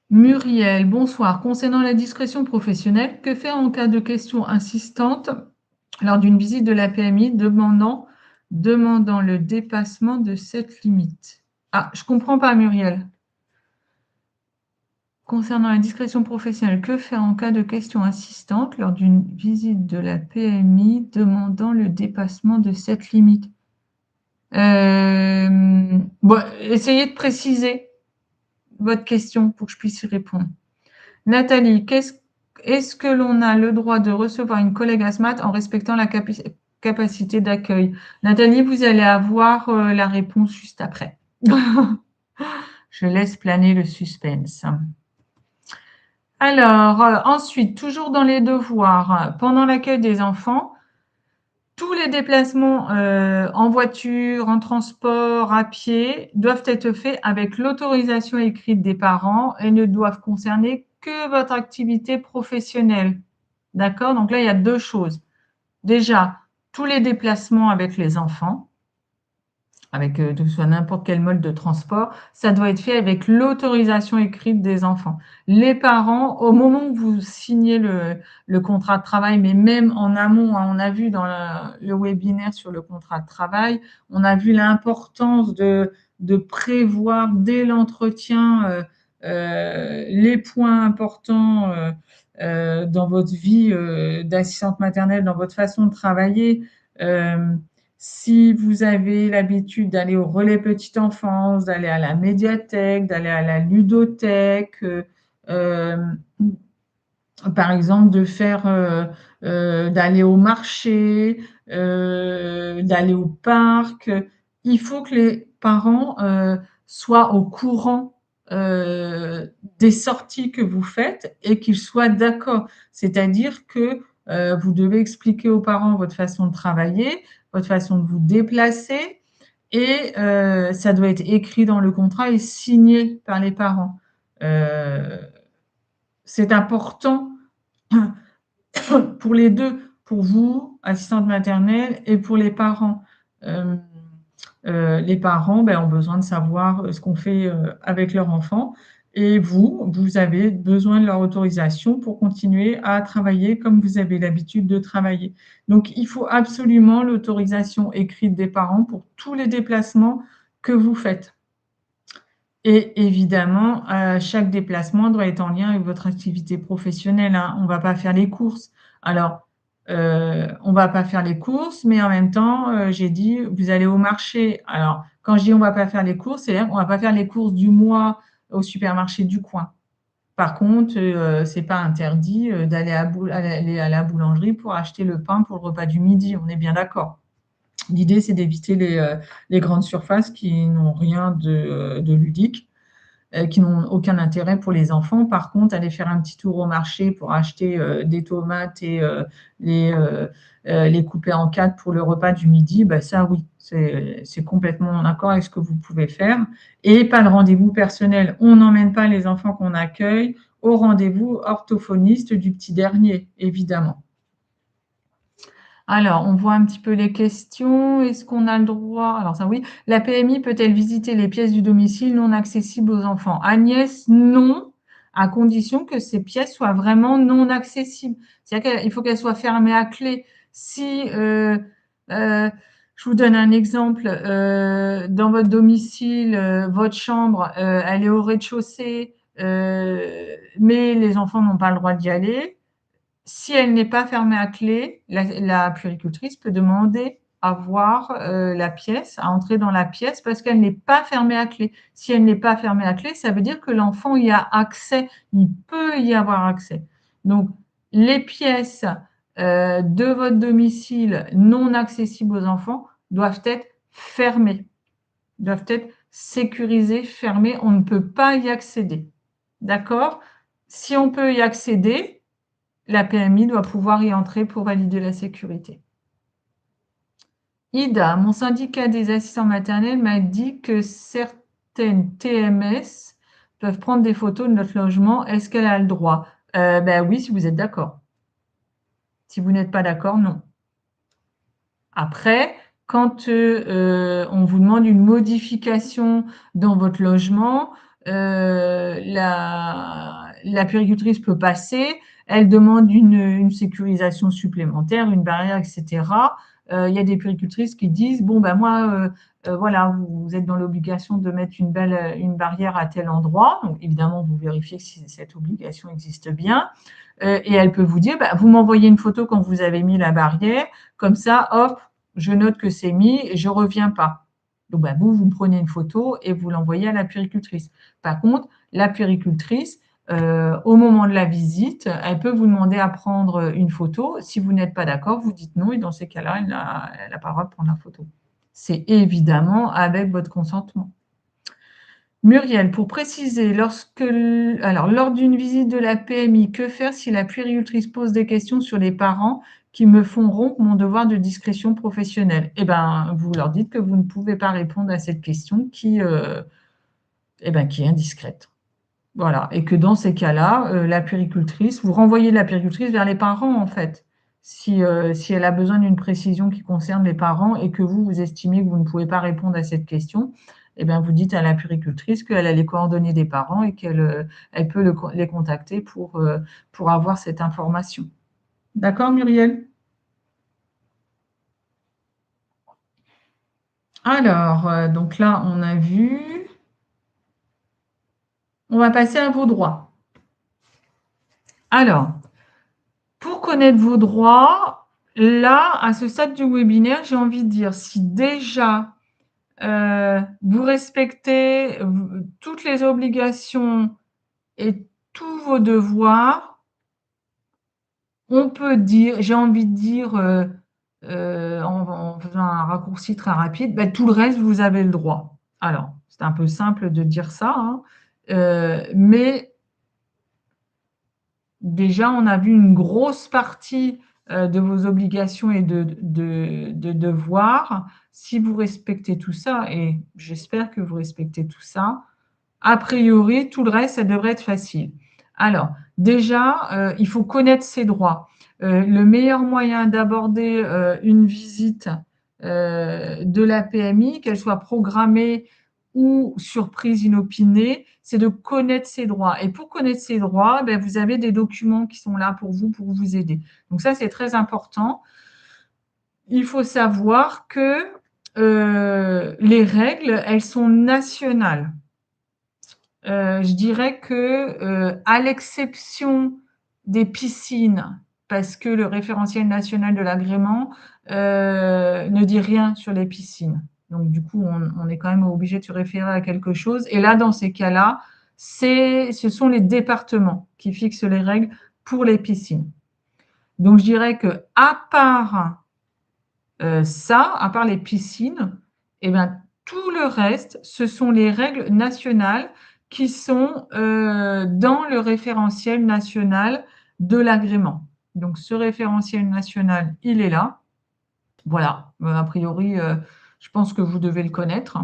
Muriel, bonsoir. Concernant la discrétion professionnelle, que faire en cas de questions insistantes lors d'une visite de la PMI demandant le dépassement de cette limite? Ah, je ne comprends pas, Muriel. Concernant la discrétion professionnelle, que faire en cas de questions insistantes lors d'une visite de la PMI demandant le dépassement de cette limite? Bon, essayez de préciser votre question pour que je puisse y répondre. Nathalie, est-ce que l'on a le droit de recevoir une collègue ASMAT en respectant la capacité d'accueil? Nathalie, vous allez avoir la réponse juste après. Je laisse planer le suspense. Alors, ensuite, toujours dans les devoirs, pendant l'accueil des enfants, tous les déplacements en voiture, en transport, à pied, doivent être faits avec l'autorisation écrite des parents et ne doivent concerner que votre activité professionnelle. D'accord? Donc là, il y a deux choses. Déjà, tous les déplacements avec les enfants, avec que ce soit n'importe quel mode de transport, ça doit être fait avec l'autorisation écrite des enfants. Les parents, au moment où vous signez le contrat de travail, mais même en amont, hein, on a vu dans le webinaire sur le contrat de travail, on a vu l'importance de prévoir dès l'entretien les points importants dans votre vie d'assistante maternelle, dans votre façon de travailler. Euh, Si vous avez l'habitude d'aller au relais petite enfance, d'aller à la médiathèque, d'aller à la ludothèque, euh, par exemple de faire, d'aller au marché, d'aller au parc, il faut que les parents soient au courant des sorties que vous faites et qu'ils soient d'accord. C'est-à-dire que vous devez expliquer aux parents votre façon de travailler, votre façon de vous déplacer et ça doit être écrit dans le contrat et signé par les parents. Euh, c'est important pour les deux, pour vous, assistante maternelle, et pour les parents. Euh, les parents ont besoin de savoir ce qu'on fait avec leur enfant. Et vous avez besoin de leur autorisation pour continuer à travailler comme vous avez l'habitude de travailler. Donc, il faut absolument l'autorisation écrite des parents pour tous les déplacements que vous faites. Et évidemment, chaque déplacement doit être en lien avec votre activité professionnelle, hein. On ne va pas faire les courses. Alors, on ne va pas faire les courses, mais en même temps, j'ai dit, vous allez au marché. Alors, quand je dis on ne va pas faire les courses, c'est-à-dire qu'on ne va pas faire les courses du mois au supermarché du coin. Par contre, c'est pas interdit d'aller aller à la boulangerie pour acheter le pain pour le repas du midi, on est bien d'accord. L'idée, c'est d'éviter les grandes surfaces qui n'ont rien de ludique, qui n'ont aucun intérêt pour les enfants. Par contre, aller faire un petit tour au marché pour acheter des tomates et les, euh, les couper en quatre pour le repas du midi, bah ça oui, c'est complètement en accord avec ce que vous pouvez faire. Et pas de rendez-vous personnel. On n'emmène pas les enfants qu'on accueille au rendez-vous orthophoniste du petit dernier, évidemment. Alors, on voit un petit peu les questions. Est-ce qu'on a le droit? Alors ça, oui. La PMI peut-elle visiter les pièces du domicile non accessibles aux enfants? Agnès, non, à condition que ces pièces soient vraiment non accessibles. C'est-à-dire qu'il faut qu'elles soient fermées à clé. Si, je vous donne un exemple, dans votre domicile, votre chambre, elle est au rez-de-chaussée, mais les enfants n'ont pas le droit d'y aller. Si elle n'est pas fermée à clé, la puéricultrice peut demander à voir la pièce, à entrer dans la pièce parce qu'elle n'est pas fermée à clé. Si elle n'est pas fermée à clé, ça veut dire que l'enfant y a accès, il peut y avoir accès. Donc, les pièces de votre domicile non accessibles aux enfants doivent être fermées, doivent être sécurisées, fermées. On ne peut pas y accéder. D'accord? Si on peut y accéder, la PMI doit pouvoir y entrer pour valider la sécurité. Ida, mon syndicat des assistants maternels m'a dit que certaines TMS peuvent prendre des photos de notre logement. Est-ce qu'elle a le droit? Ben oui, si vous êtes d'accord. Si vous n'êtes pas d'accord, non. Après, quand on vous demande une modification dans votre logement, la puéricultrice peut passer, elle demande une sécurisation supplémentaire, une barrière, etc. Il y a des puéricultrices qui disent, bon, ben moi, voilà, vous êtes dans l'obligation de mettre une barrière à tel endroit. Donc, évidemment, vous vérifiez si cette obligation existe bien. Et elle peut vous dire, bah, vous m'envoyez une photo quand vous avez mis la barrière, comme ça, hop, je note que c'est mis et je ne reviens pas. Donc, bah, vous me prenez une photo et vous l'envoyez à la puéricultrice. Par contre, la puéricultrice, au moment de la visite, elle peut vous demander à prendre une photo. Si vous n'êtes pas d'accord, vous dites non et dans ces cas-là, elle n'a pas le droit de prendre la photo. C'est évidemment avec votre consentement. Muriel, pour préciser, lors d'une visite de la PMI, que faire si la puéricultrice pose des questions sur les parents qui me font rompre mon devoir de discrétion professionnelle? Eh bien, vous leur dites que vous ne pouvez pas répondre à cette question qui est indiscrète. Voilà. Et que dans ces cas-là, la puéricultrice, vous renvoyez la puéricultrice vers les parents, en fait. Si elle a besoin d'une précision qui concerne les parents et que vous estimez que vous ne pouvez pas répondre à cette question, eh bien, vous dites à la puéricultrice qu'elle a les coordonnées des parents et qu'elle peut les contacter pour avoir cette information. D'accord, Muriel? Alors, donc là, on a vu. On va passer à vos droits. Alors, pour connaître vos droits, là, à ce stade du webinaire, j'ai envie de dire, si déjà vous respectez toutes les obligations et tous vos devoirs, on peut dire, j'ai envie de dire, en faisant un raccourci très rapide, ben, tout le reste, vous avez le droit. Alors, c'est un peu simple de dire ça, hein, mais déjà, on a vu une grosse partie de vos obligations et de devoirs. Si vous respectez tout ça, et j'espère que vous respectez tout ça, a priori, tout le reste, ça devrait être facile. Alors, déjà, il faut connaître ses droits. Le meilleur moyen d'aborder une visite de la PMI, qu'elle soit programmée ou surprise inopinée, c'est de connaître ses droits. Et pour connaître ses droits, ben, vous avez des documents qui sont là pour vous aider. Donc ça, c'est très important. Il faut savoir que les règles, elles sont nationales. Je dirais que, à l'exception des piscines, parce que le référentiel national de l'agrément ne dit rien sur les piscines. Donc, du coup, on est quand même obligé de se référer à quelque chose. Et là, dans ces cas-là, ce sont les départements qui fixent les règles pour les piscines. Donc, je dirais que à part ça, à part les piscines, eh ben, tout le reste, ce sont les règles nationales qui sont dans le référentiel national de l'agrément. Donc, ce référentiel national, il est là. Voilà, a priori, je pense que vous devez le connaître.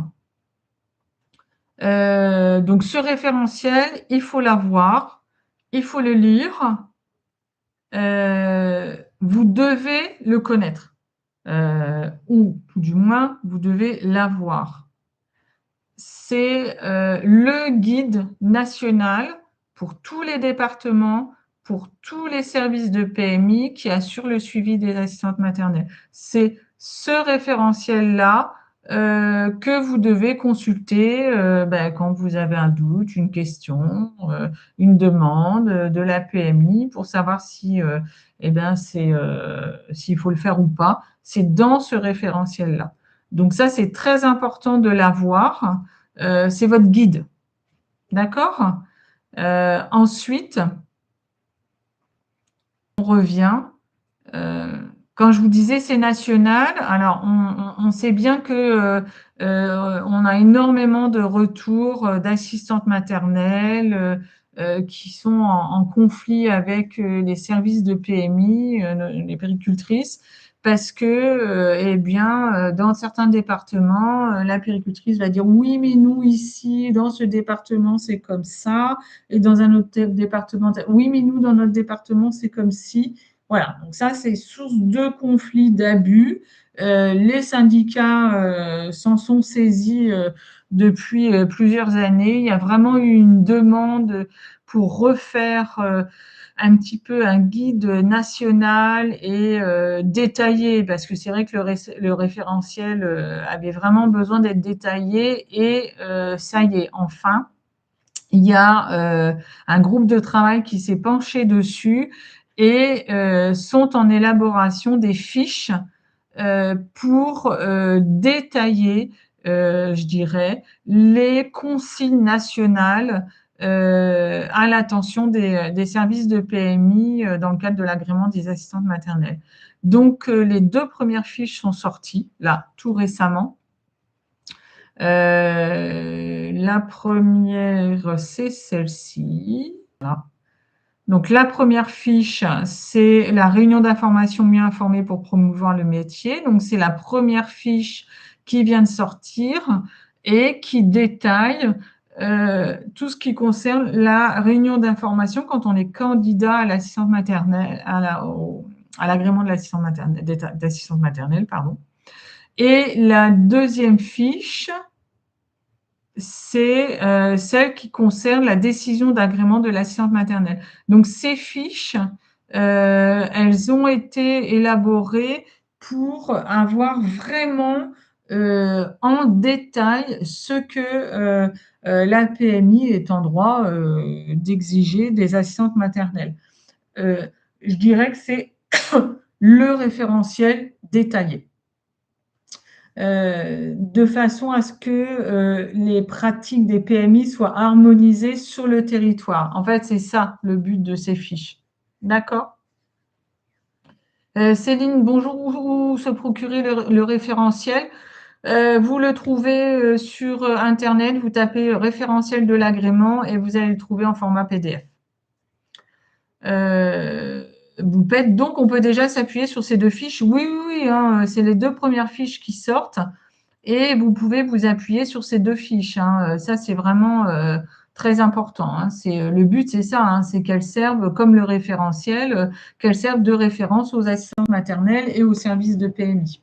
Donc, ce référentiel, il faut l'avoir, il faut le lire, vous devez le connaître, ou tout du moins, vous devez l'avoir. C'est le guide national pour tous les départements, pour tous les services de PMI qui assurent le suivi des assistantes maternelles. C'est ce référentiel-là que vous devez consulter quand vous avez un doute, une question, une demande de la PMI pour savoir si s'il faut le faire ou pas. C'est dans ce référentiel-là. Donc ça, c'est très important de l'avoir. C'est votre guide. D'accord? Ensuite, on revient. Quand je vous disais c'est national, alors on sait bien que on a énormément de retours d'assistantes maternelles qui sont en conflit avec les services de PMI, les puéricultrices, parce que dans certains départements, la puéricultrice va dire oui, mais nous ici, dans ce département, c'est comme ça, et dans un autre département, oui, mais nous, dans notre département, c'est comme si. Voilà, donc ça, c'est source de conflits, d'abus. Les syndicats s'en sont saisis depuis plusieurs années. Il y a vraiment eu une demande pour refaire un petit peu un guide national et détaillé, parce que c'est vrai que le référentiel avait vraiment besoin d'être détaillé et ça y est, enfin, il y a un groupe de travail qui s'est penché dessus et sont en élaboration des fiches pour détailler, je dirais, les consignes nationales à l'attention des services de PMI dans le cadre de l'agrément des assistantes maternelles. Donc, les 2 premières fiches sont sorties, là, tout récemment. La première, c'est celle-ci. Voilà. Donc, la première fiche, c'est la réunion d'information mieux informée pour promouvoir le métier. Donc, c'est la première fiche qui vient de sortir et qui détaille tout ce qui concerne la réunion d'information quand on est candidat à l'assistante maternelle, à l'agrément de l'assistante maternelle, d'assistante maternelle, pardon. Et la deuxième fiche, c'est celle qui concerne la décision d'agrément de l'assistante maternelle. Donc, ces fiches, elles ont été élaborées pour avoir vraiment en détail ce que la PMI est en droit d'exiger des assistantes maternelles. Je dirais que c'est le référentiel détaillé. De façon à ce que les pratiques des PMI soient harmonisées sur le territoire. En fait, c'est ça le but de ces fiches. D'accord? Céline, bonjour. Où se procurer le référentiel? Vous le trouvez sur Internet, vous tapez référentiel de l'agrément et vous allez le trouver en format PDF. Donc, on peut déjà s'appuyer sur ces 2 fiches. Oui, hein, c'est les 2 premières fiches qui sortent. Et vous pouvez vous appuyer sur ces 2 fiches. Hein. Ça, c'est vraiment très important. Hein. Le but, c'est ça, hein, c'est qu'elles servent comme le référentiel, qu'elles servent de référence aux assistantes maternelles et aux services de PMI.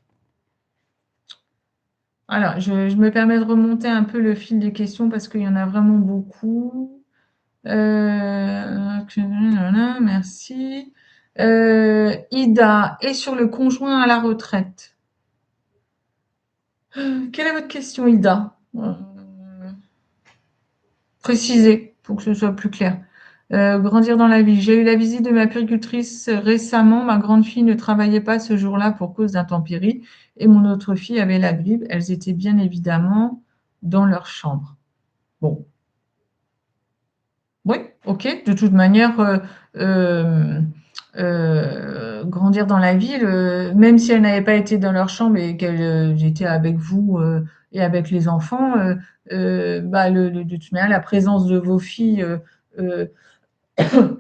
Voilà, je me permets de remonter un peu le fil des questions parce qu'il y en a vraiment beaucoup. Merci. Ida, et sur le conjoint à la retraite. Quelle est votre question, Ida? Préciser pour que ce soit plus clair. Grandir dans la vie. J'ai eu la visite de ma puéricultrice récemment. Ma grande fille ne travaillait pas ce jour-là pour cause d'intempéries et mon autre fille avait la grippe. Elles étaient bien évidemment dans leur chambre. Bon. Oui, OK. De toute manière, grandir dans la ville, même si elles n'avaient pas été dans leur chambre et qu'elles, étaient avec vous, et avec les enfants, bah, le de toute manière, la présence de vos filles, heu,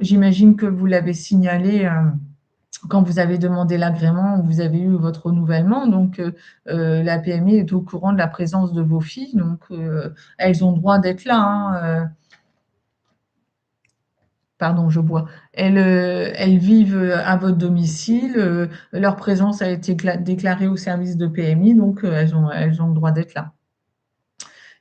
j'imagine que vous l'avez signalé, quand vous avez demandé l'agrément, vous avez eu votre renouvellement, donc la PMI est au courant de la présence de vos filles, donc elles ont droit d'être là, hein, pardon, je bois. Elles vivent, à votre domicile, leur présence a été déclarée au service de PMI, donc elles ont le droit d'être là.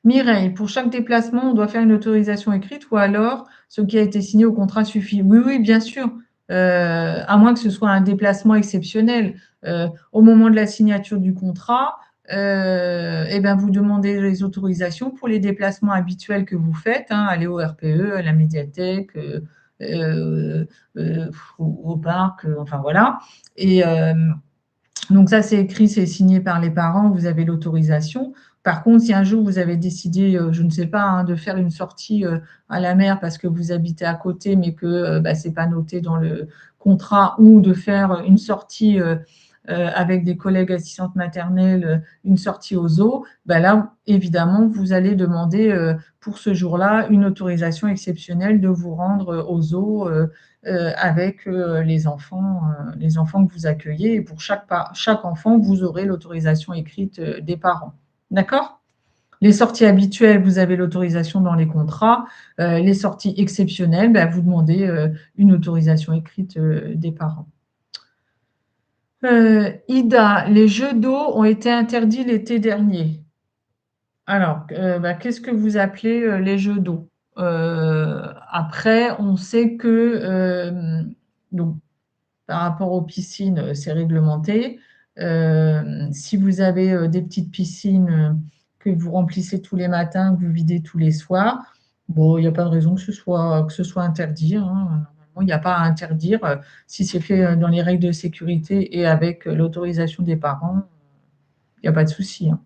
Mireille, pour chaque déplacement, on doit faire une autorisation écrite ou alors ce qui a été signé au contrat suffit? Oui, oui, bien sûr, à moins que ce soit un déplacement exceptionnel. Au moment de la signature du contrat, et ben, vous demandez les autorisations pour les déplacements habituels que vous faites, hein, aller au RPE, à la médiathèque, heu, au parc, enfin voilà. Et donc ça, c'est écrit, c'est signé par les parents, vous avez l'autorisation. Par contre, si un jour vous avez décidé, je ne sais pas, hein, de faire une sortie, à la mer parce que vous habitez à côté, mais que, bah, c'est pas noté dans le contrat, ou de faire une sortie, avec des collègues assistantes maternelles, une sortie au zoo, bah, là, évidemment, vous allez demander, pour ce jour-là, une autorisation exceptionnelle de vous rendre, au zoo, avec, les enfants que vous accueillez, et pour chaque enfant, vous aurez l'autorisation écrite, des parents. D'accord? Les sorties habituelles, vous avez l'autorisation dans les contrats. Les sorties exceptionnelles, bah, vous demandez, une autorisation écrite, des parents. Ida, les jeux d'eau ont été interdits l'été dernier. Alors, bah, qu'est-ce que vous appelez, les jeux d'eau? Après, on sait que, donc par rapport aux piscines, c'est réglementé. Si vous avez, des petites piscines, que vous remplissez tous les matins, que vous videz tous les soirs, bon, il y a pas de raison que ce soit interdit, hein. Normalement, il n'y a pas à interdire, si c'est fait, dans les règles de sécurité et avec, l'autorisation des parents, il n'y a pas de souci, hein.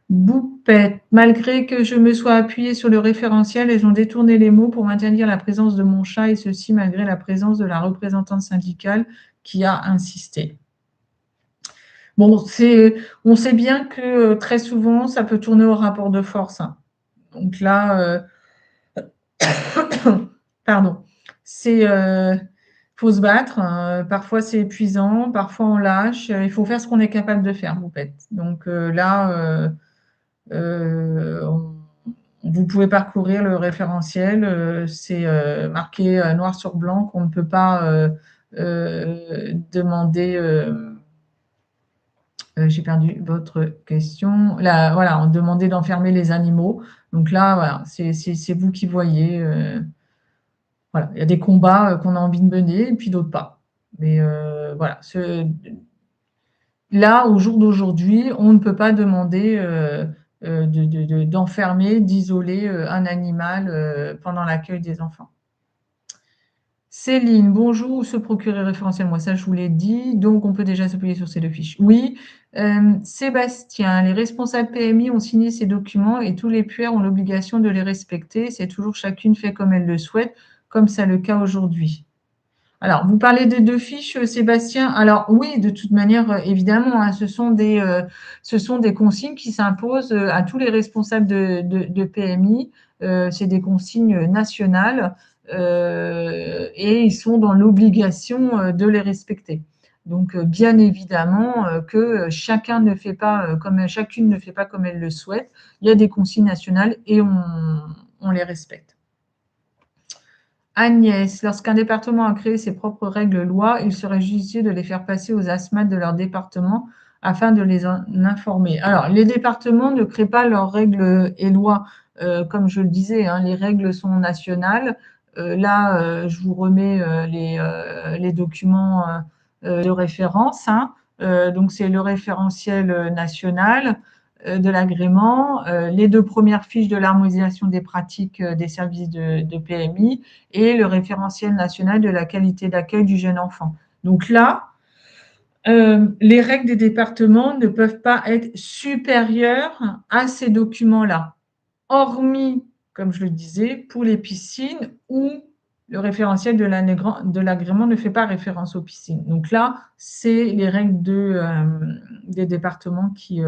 Boupette, malgré que je me sois appuyée sur le référentiel, elles ont détourné les mots pour maintenir la présence de mon chat, et ceci malgré la présence de la représentante syndicale qui a insisté. Bon, on sait bien que très souvent, ça peut tourner au rapport de force, hein. Donc là, pardon, faut se battre, hein. Parfois c'est épuisant, parfois on lâche. Il faut faire ce qu'on est capable de faire, Boupette. Donc là, on vous pouvez parcourir le référentiel, c'est, marqué, noir sur blanc qu'on ne peut pas, demander, j'ai perdu votre question. Là, voilà, on demandait d'enfermer les animaux. Donc là, voilà, c'est vous qui voyez, voilà. Il y a des combats, qu'on a envie de mener et puis d'autres pas. Mais voilà, là, au jour d'aujourd'hui, on ne peut pas demander, d'enfermer, d'isoler, un animal, pendant l'accueil des enfants. Céline, bonjour, où se procurer référentiel? Moi, ça, je vous l'ai dit, donc on peut déjà s'appuyer sur ces 2 fiches. Oui. Sébastien, les responsables PMI ont signé ces documents et tous les puères ont l'obligation de les respecter. C'est toujours chacune fait comme elle le souhaite, comme c'est le cas aujourd'hui. Alors, vous parlez des 2 fiches, Sébastien. Alors oui, de toute manière, évidemment, hein, ce sont des consignes qui s'imposent, à tous les responsables de PMI. C'est des consignes, nationales, et ils sont dans l'obligation, de les respecter. Donc, bien évidemment, que chacune ne fait pas comme elle le souhaite. Il y a des consignes nationales et on les respecte. Agnès, lorsqu'un département a créé ses propres règles lois, il serait judicieux de les faire passer aux ASMAT de leur département afin de les en informer. Alors, les départements ne créent pas leurs règles et lois, comme je le disais, hein, les règles sont nationales. Là, je vous remets, les documents, de référence, hein. Donc c'est le référentiel, national, de l'agrément, les 2 premières fiches de l'harmonisation des pratiques, des services de PMI, et le référentiel national de la qualité d'accueil du jeune enfant. Donc là, les règles des départements ne peuvent pas être supérieures à ces documents-là, hormis comme je le disais, pour les piscines où le référentiel de l'agrément ne fait pas référence aux piscines. Donc là, c'est les règles des départements qui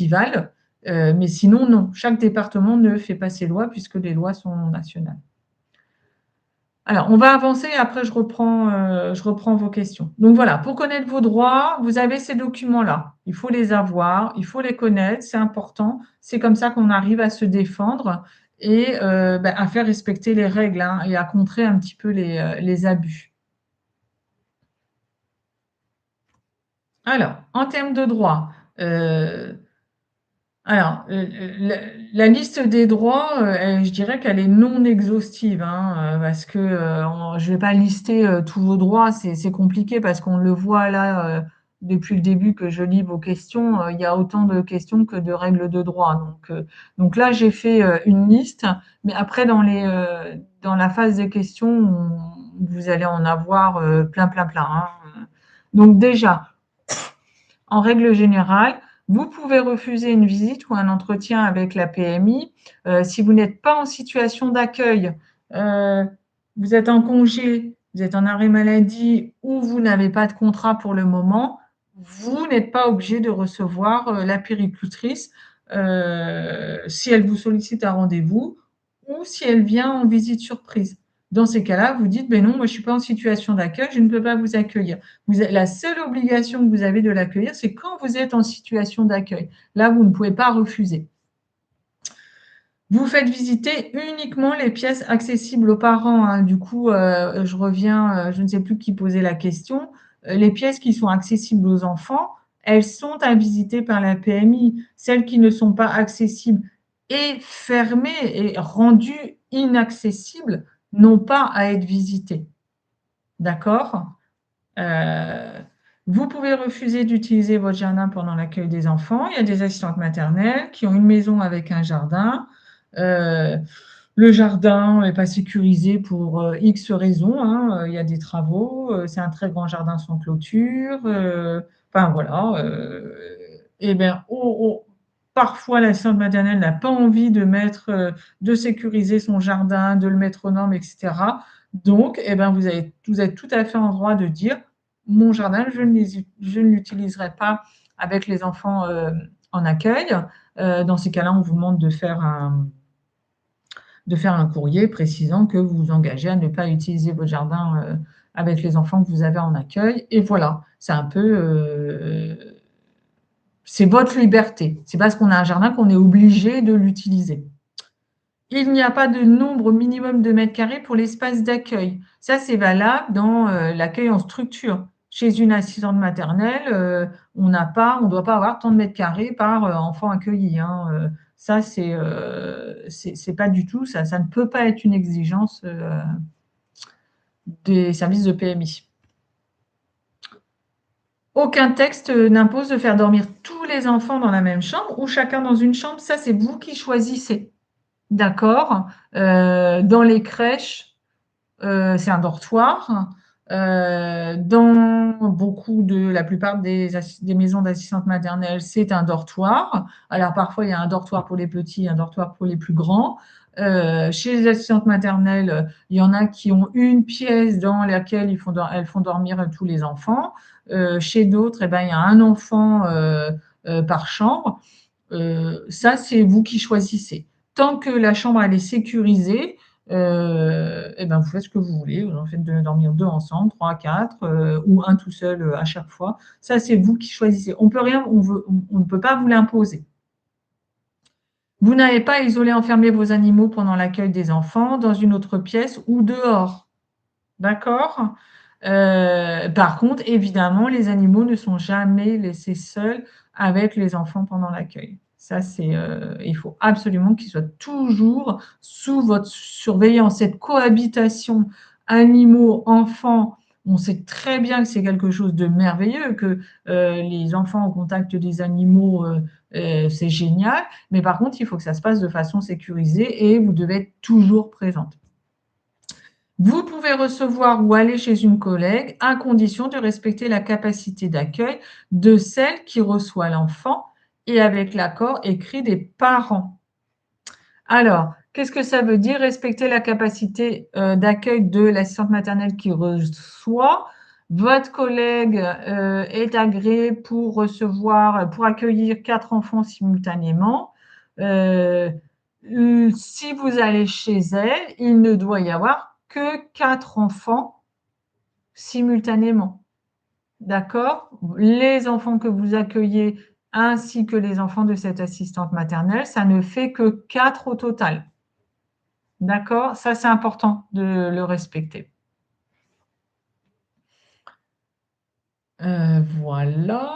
valent. Mais sinon, non, chaque département ne fait pas ses lois puisque les lois sont nationales. Alors, on va avancer et après je reprends vos questions. Donc voilà, pour connaître vos droits, vous avez ces documents-là. Il faut les avoir, il faut les connaître, c'est important. C'est comme ça qu'on arrive à se défendre et à faire respecter les règles, hein, et à contrer un petit peu les abus. Alors, en termes de droits, euh, alors, la liste des droits, je dirais qu'elle est non exhaustive, hein, parce que je ne vais pas lister tous vos droits, c'est compliqué parce qu'on le voit là depuis le début que je lis vos questions, il y a autant de questions que de règles de droit. Donc là, j'ai fait une liste, mais après, dans la phase des questions, vous allez en avoir plein, plein, plein, hein. Donc déjà, en règle générale, vous pouvez refuser une visite ou un entretien avec la PMI si vous n'êtes pas en situation d'accueil, euh, vous êtes en congé, vous êtes en arrêt maladie ou vous n'avez pas de contrat pour le moment, vous n'êtes pas obligé de recevoir la puéricultrice si elle vous sollicite un rendez-vous ou si elle vient en visite surprise. Dans ces cas-là, vous dites, ben non, moi je ne suis pas en situation d'accueil, je ne peux pas vous accueillir. La seule obligation que vous avez de l'accueillir, c'est quand vous êtes en situation d'accueil. Là, vous ne pouvez pas refuser. Vous faites visiter uniquement les pièces accessibles aux parents, hein. Du coup, je reviens, je ne sais plus qui posait la question. Les pièces qui sont accessibles aux enfants, elles sont à visiter par la PMI. Celles qui ne sont pas accessibles et fermées et rendues inaccessibles n'ont pas à être visitées. D'accord? Euh, Vous pouvez refuser d'utiliser votre jardin pendant l'accueil des enfants. Il y a des assistantes maternelles qui ont une maison avec un jardin. Euh, le jardin n'est pas sécurisé pour X raisons, hein. Il y a des travaux. C'est un très grand jardin sans clôture. Enfin voilà. Et bien, parfois, l'assistante maternelle n'a pas envie de sécuriser son jardin, de le mettre aux normes, etc. Donc, eh ben, vous êtes tout à fait en droit de dire mon jardin, je ne l'utiliserai pas avec les enfants en accueil. Dans ces cas-là, on vous demande de faire un courrier précisant que vous vous engagez à ne pas utiliser votre jardin avec les enfants que vous avez en accueil. Et voilà, c'est un peu, c'est votre liberté. C'est parce qu'on a un jardin qu'on est obligé de l'utiliser. Il n'y a pas de nombre minimum de mètres carrés pour l'espace d'accueil. Ça, c'est valable dans l'accueil en structure. Chez une assistante maternelle, on ne doit pas avoir tant de mètres carrés par enfant accueilli, hein. Ça, c'est pas du tout, ça ne peut pas être une exigence des services de PMI. Aucun texte n'impose de faire dormir tous les enfants dans la même chambre ou chacun dans une chambre. Ça, c'est vous qui choisissez. D'accord. Dans les crèches, c'est un dortoir. La plupart des maisons d'assistantes maternelles, c'est un dortoir. Alors parfois, il y a un dortoir pour les petits, un dortoir pour les plus grands. Chez les assistantes maternelles, il y en a qui ont une pièce dans laquelle elles font dormir tous les enfants. Chez d'autres, eh ben, il y a un enfant par chambre. Ça, c'est vous qui choisissez. Tant que la chambre elle est sécurisée, eh ben, vous faites ce que vous voulez. Vous en faites dormir deux ensemble, trois, quatre, ou un tout seul à chaque fois. Ça, c'est vous qui choisissez. On ne peut pas vous l'imposer. Vous n'avez pas isolé, enfermé vos animaux pendant l'accueil des enfants dans une autre pièce ou dehors. D'accord? Par contre, évidemment, les animaux ne sont jamais laissés seuls avec les enfants pendant l'accueil. Ça, il faut absolument qu'ils soient toujours sous votre surveillance. Cette cohabitation animaux-enfants, on sait très bien que c'est quelque chose de merveilleux, que les enfants au contact des animaux, c'est génial. Mais par contre, il faut que ça se passe de façon sécurisée et vous devez être toujours présente. Vous pouvez recevoir ou aller chez une collègue à condition de respecter la capacité d'accueil de celle qui reçoit l'enfant et avec l'accord écrit des parents. Alors, qu'est-ce que ça veut dire? Respecter la capacité, d'accueil de l'assistante maternelle qui reçoit. Votre collègue, est agréé pour recevoir, pour accueillir 4 enfants simultanément. Heu, Si vous allez chez elle, il ne doit y avoir que 4 enfants simultanément. D'accord? Les enfants que vous accueillez ainsi que les enfants de cette assistante maternelle, ça ne fait que 4 au total. D'accord? Ça, c'est important de le respecter. Voilà.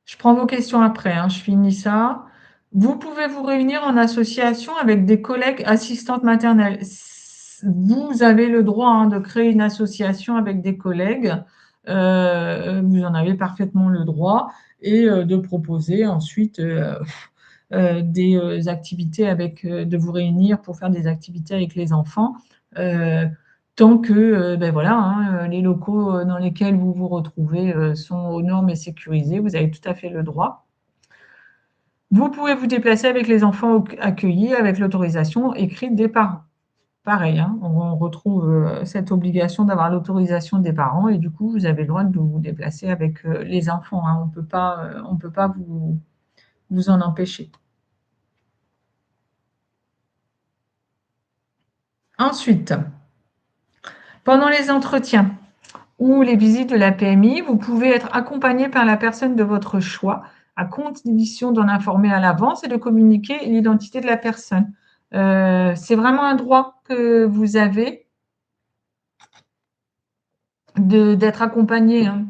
Je prends vos questions après, hein, je finis ça. Vous pouvez vous réunir en association avec des collègues assistantes maternelles. Vous avez le droit, hein, de créer une association avec des collègues, vous en avez parfaitement le droit et de proposer ensuite, des, activités avec, de vous réunir pour faire des activités avec les enfants, heu, tant que, beh, voilà, hein, les locaux, dans lesquels vous vous retrouvez, sont aux normes et sécurisés. Vous avez tout à fait le droit. Vous pouvez vous déplacer avec les enfants accueillis avec l'autorisation écrite des parents. Pareil, hein, on retrouve, cette obligation d'avoir l'autorisation des parents et du coup, vous avez le droit de vous déplacer avec, les enfants, hein. On peut pas vous en empêcher. Ensuite, pendant les entretiens ou les visites de la PMI, vous pouvez être accompagné par la personne de votre choix, à condition d'en informer à l'avance et de communiquer l'identité de la personne. C'est vraiment un droit que vous avez d'être accompagné, hein.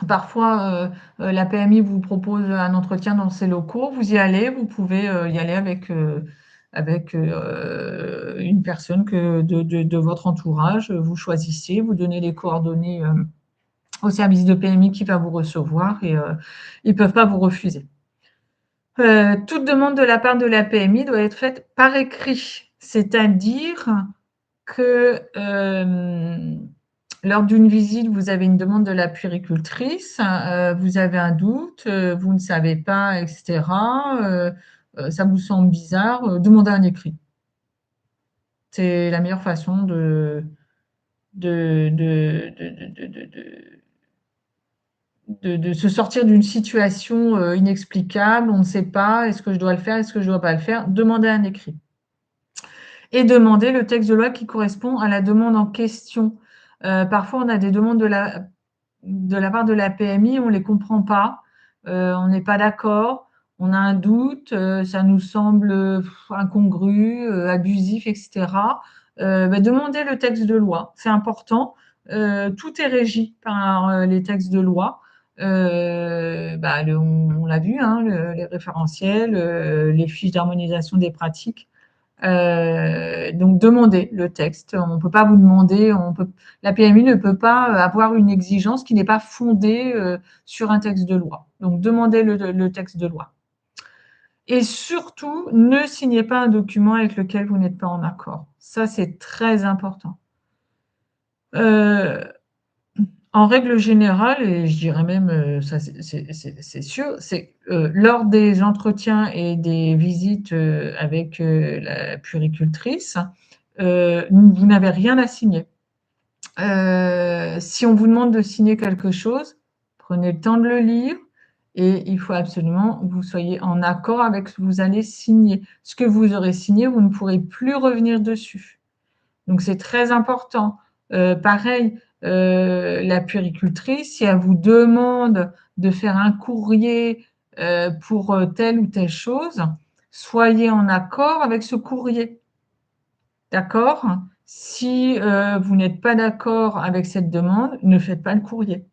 Parfois, la PMI vous propose un entretien dans ses locaux, vous y allez, vous pouvez, y aller avec, une personne que de votre entourage, vous choisissez, vous donnez les coordonnées, au service de PMI qui va vous recevoir et ils peuvent pas vous refuser. Toute demande de la part de la PMI doit être faite par écrit, c'est-à-dire que, lors d'une visite, vous avez une demande de la puéricultrice, vous avez un doute, vous ne savez pas et cetera, ça vous semble bizarre, demandez un écrit. C'est la meilleure façon de de se sortir d'une situation, inexplicable. On ne sait pas, est-ce que je dois le faire? Est-ce que je dois pas le faire? Demandez un écrit et demandez le texte de loi qui correspond à la demande en question. Parfois, on a des demandes de la part de la PMI, on les comprend pas, on n'est pas d'accord, on a un doute, ça nous semble, incongru, abusif et cetera. Demandez le texte de loi, c'est important. Tout est régi par, les textes de loi. Le on l'a vu, hein, les référentiels, les fiches d'harmonisation des pratiques. Donc demandez le texte. On ne peut pas vous demander, la PMI ne peut pas avoir une exigence qui n'est pas fondée sur un texte de loi. Donc demandez le texte de loi. Et surtout, ne signez pas un document avec lequel vous n'êtes pas en accord. Ça, c'est très important. Euh, En règle générale, et je dirais même, ça c'est sûr, c'est, lors des entretiens et des visites, avec, la puéricultrice, vous n'avez rien à signer. Si on vous demande de signer quelque chose, prenez le temps de le lire et il faut absolument que vous soyez en accord avec ce que vous allez signer. Ce que vous aurez signé, vous ne pourrez plus revenir dessus. Donc c'est très important. Pareil, la puéricultrice, si elle vous demande de faire un courrier, pour, telle ou telle chose, soyez en accord avec ce courrier. D'accord? Si, vous n'êtes pas d'accord avec cette demande, ne faites pas le courrier.